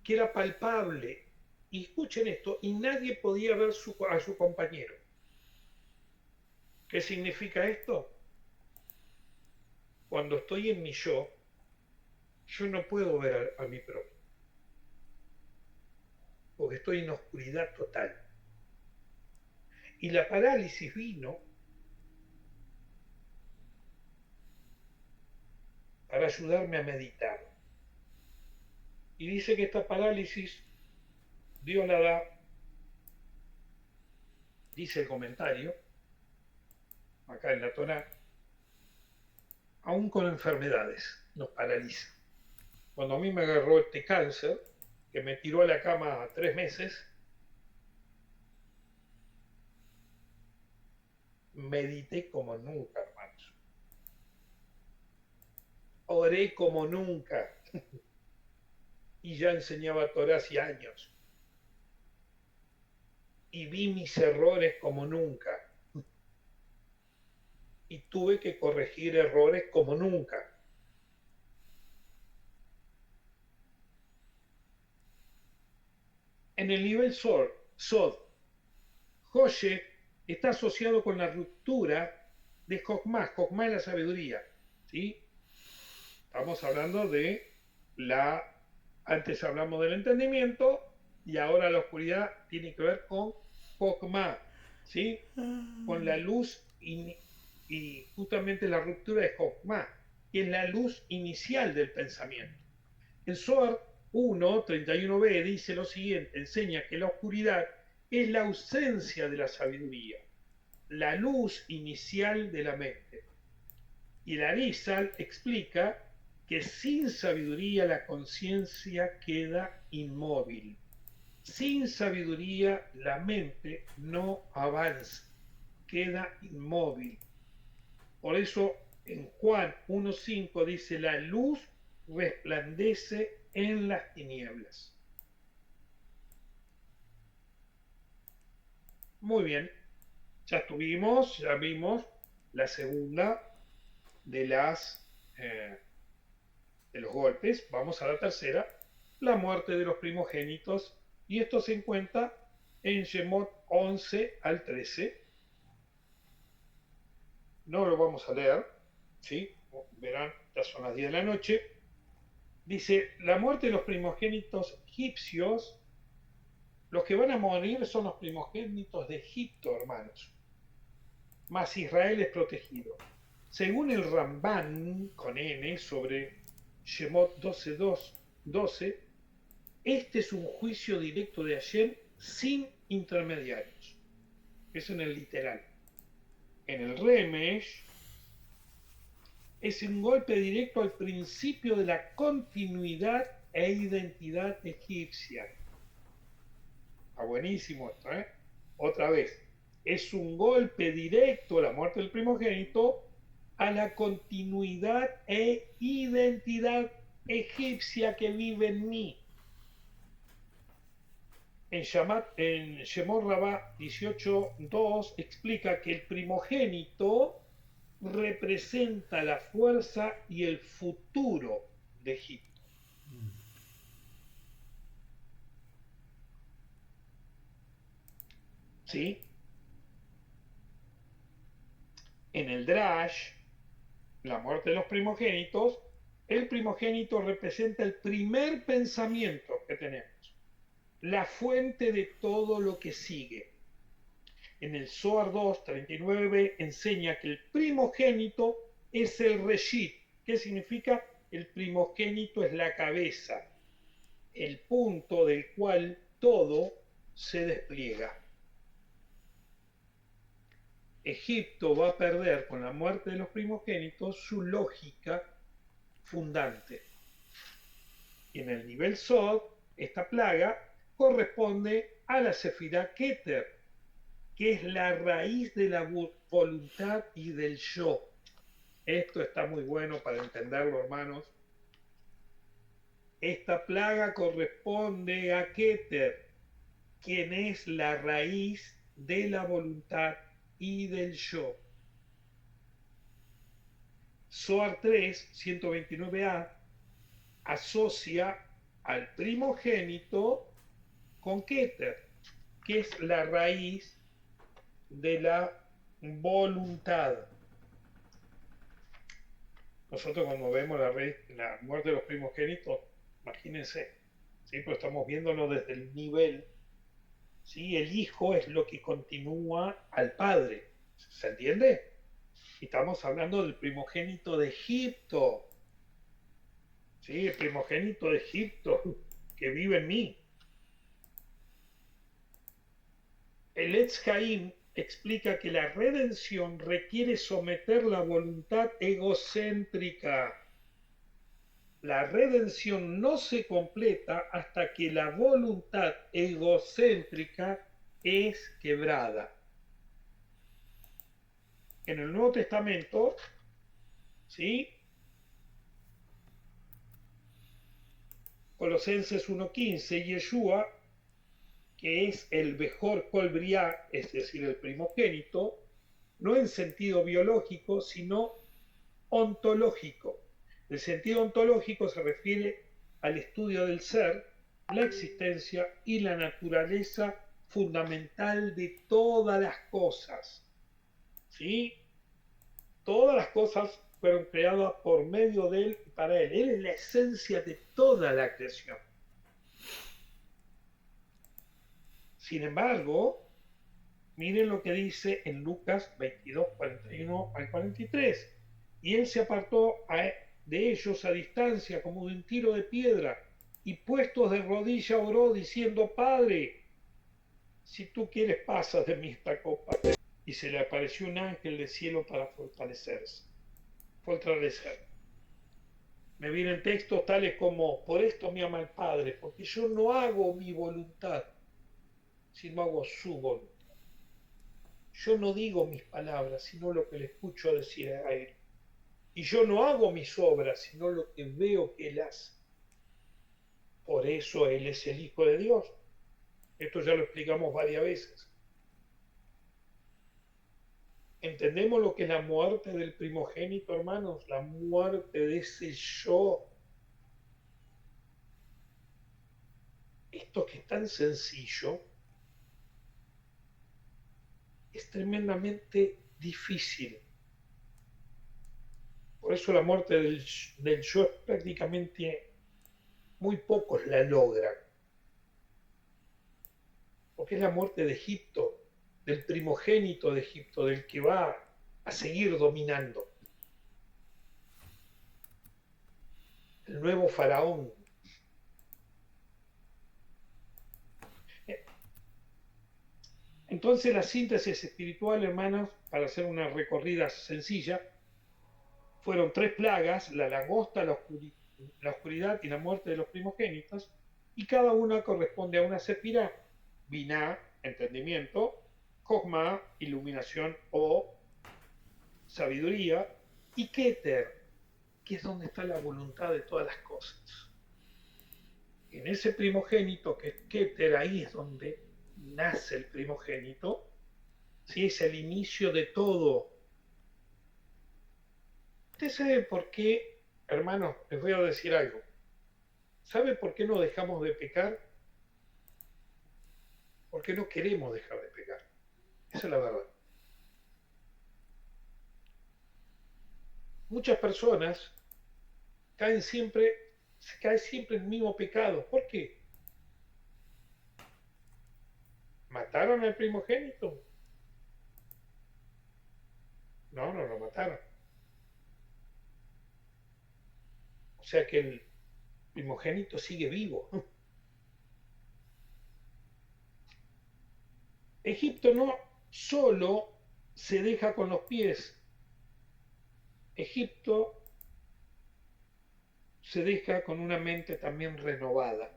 Speaker 1: que era palpable. Y escuchen esto: y nadie podía ver a su compañero. ¿Qué significa esto? Cuando estoy en mi yo no puedo ver a mi propio, porque estoy en oscuridad total. Y la parálisis vino para ayudarme a meditar. Y dice que esta parálisis Dios la da, dice el comentario, acá en la Torá, aún con enfermedades, nos paraliza. Cuando a mí me agarró este cáncer, que me tiró a la cama 3 meses, medité como nunca, hermanos. Oré como nunca. Y ya enseñaba Torá hace años. Y vi mis errores como nunca. Y tuve que corregir errores como nunca. En el nivel Sod, José está asociado con la ruptura de Jokmah. Jokmah es la sabiduría, ¿sí? Estamos hablando de antes hablamos del entendimiento y ahora la oscuridad tiene que ver con Jokmah, ¿sí? Con la luz y, y justamente la ruptura de Jochma, que es la luz inicial del pensamiento. En Zohar 1, 31b dice lo siguiente, enseña que la oscuridad es la ausencia de la sabiduría, la luz inicial de la mente. Y el Arizal explica que sin sabiduría la conciencia queda inmóvil. Sin sabiduría la mente no avanza, queda inmóvil. Por eso en Juan 1.5 dice, la luz resplandece en las tinieblas. Muy bien, ya vimos la segunda de de los golpes. Vamos a la tercera, la muerte de los primogénitos, y esto se encuentra en Shemot 11 al 13. No lo vamos a leer, ¿sí? Verán, ya son las 10 de la noche. Dice, la muerte de los primogénitos egipcios, los que van a morir son los primogénitos de Egipto, hermanos. Mas Israel es protegido. Según el Ramban, con N, sobre Shemot 12, este es un juicio directo de Hashem sin intermediarios. Eso en el literal. En el Remesh es un golpe directo al principio de la continuidad e identidad egipcia. Está buenísimo esto, ¿eh? Otra vez, es un golpe directo, la muerte del primogénito, a la continuidad e identidad egipcia que vive en mí. En Shemot Rabbah 18.2 explica que el primogénito representa la fuerza y el futuro de Egipto. ¿Sí? En el Drash, la muerte de los primogénitos, el primogénito representa el primer pensamiento que tenemos, la fuente de todo lo que sigue. En el Zohar 2, 39b enseña que el primogénito es el Reshit. ¿Qué significa? El primogénito es la cabeza, el punto del cual todo se despliega. Egipto va a perder con la muerte de los primogénitos su lógica fundante. Y en el nivel Sod, esta plaga corresponde a la Sefirá Keter, que es la raíz de la voluntad y del yo. Esto está muy bueno para entenderlo, hermanos. Esta plaga corresponde a Keter, quien es la raíz de la voluntad y del yo. Zohar 3, 129a, asocia al primogénito con Keter, que es la raíz de la voluntad. Nosotros cuando vemos la muerte de los primogénitos, imagínense, ¿sí? Pues estamos viéndolo desde el nivel, ¿sí? El hijo es lo que continúa al padre, ¿se entiende? Y estamos hablando del primogénito de Egipto, ¿sí? El primogénito de Egipto que vive en mí. El Etz Haim explica que la redención requiere someter la voluntad egocéntrica. La redención no se completa hasta que la voluntad egocéntrica es quebrada. En el Nuevo Testamento, ¿sí? Colosenses 1.15, Yeshua, que es el Bejor Kol Briá, es decir, el primogénito, no en sentido biológico, sino ontológico. El sentido ontológico se refiere al estudio del ser, la existencia y la naturaleza fundamental de todas las cosas. ¿Sí? Todas las cosas fueron creadas por medio de él y para él. Él es la esencia de toda la creación. Sin embargo, Miren lo que dice en Lucas 22, 41 al 43. Y él se apartó de ellos a distancia como de un tiro de piedra y puestos de rodilla oró diciendo, Padre, si tú quieres pasa de mí esta copa. Y se le apareció un ángel del cielo para fortalecer. Me vienen textos tales como, por esto me ama el Padre, porque yo no hago mi voluntad, sino hago su voluntad. Yo no digo mis palabras, sino lo que le escucho decir a Él. Y yo no hago mis obras, sino lo que veo que Él hace. Por eso Él es el Hijo de Dios. Esto ya lo explicamos varias veces. ¿Entendemos lo que es la muerte del primogénito, hermanos? La muerte de ese yo. Esto que es tan sencillo es tremendamente difícil. Por eso la muerte del yo es prácticamente muy pocos la logran. Porque es la muerte de Egipto, del primogénito de Egipto, del que va a seguir dominando. El nuevo faraón. Entonces la síntesis espiritual, hermanos, para hacer una recorrida sencilla, fueron 3 plagas: la langosta, la oscuridad y la muerte de los primogénitos, y cada una corresponde a una sefirá: Biná, entendimiento; Jochma, iluminación o sabiduría; y Keter, que es donde está la voluntad de todas las cosas. En ese primogénito, que es Keter, ahí es donde nace el primogénito, ¿sí? Es el inicio de todo. Usted sabe por qué, hermanos, les voy a decir algo. ¿Sabe por qué no dejamos de pecar? Porque no queremos dejar de pecar. Esa es la verdad. Muchas personas caen siempre en el mismo pecado. ¿Por qué? ¿Mataron al primogénito? No, no lo mataron. O sea que el primogénito sigue vivo. Egipto no solo se deja con los pies. Egipto se deja con una mente también renovada.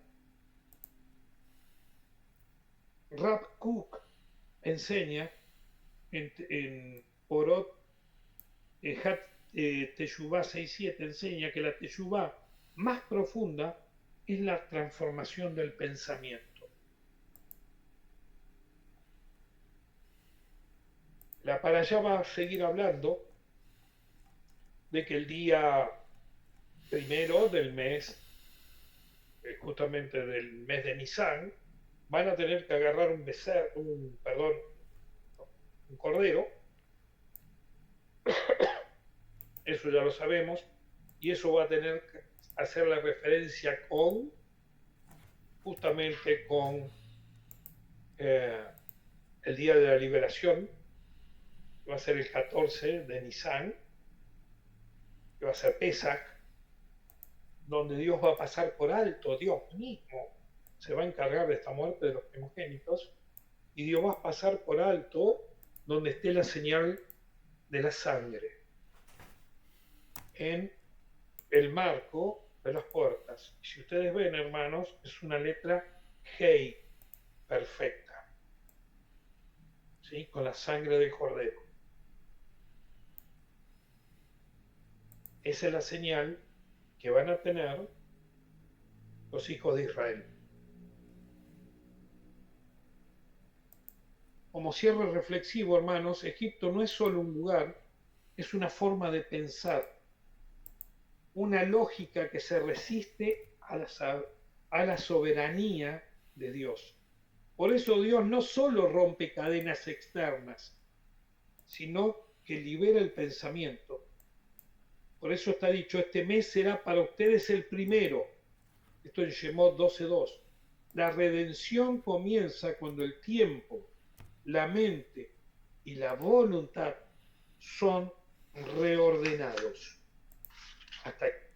Speaker 1: Rav Kook enseña en Orot Hat Teshuvah 6.7, enseña que la Teshuvah más profunda es la transformación del pensamiento. La Parashá va a seguir hablando de que el día primero del mes, justamente del mes de Nisan, van a tener que agarrar un cordero. Eso ya lo sabemos, y eso va a tener que hacer la referencia justamente con el día de la liberación, que va a ser el 14 de Nisan, que va a ser Pesach, donde Dios va a pasar por alto, Dios mismo se va a encargar de esta muerte de los primogénitos, y Dios va a pasar por alto donde esté la señal de la sangre, en el marco de las puertas. Y si ustedes ven, hermanos, es una letra Hei perfecta, ¿sí? Con la sangre del cordero. Esa es la señal que van a tener los hijos de Israel. Como cierre reflexivo, hermanos, Egipto no es solo un lugar, es una forma de pensar, una lógica que se resiste a la soberanía de Dios. Por eso Dios no solo rompe cadenas externas, sino que libera el pensamiento. Por eso está dicho, este mes será para ustedes el primero. Esto en Shemot 12.2. La redención comienza cuando el tiempo, la mente y la voluntad son reordenados. Hasta aquí.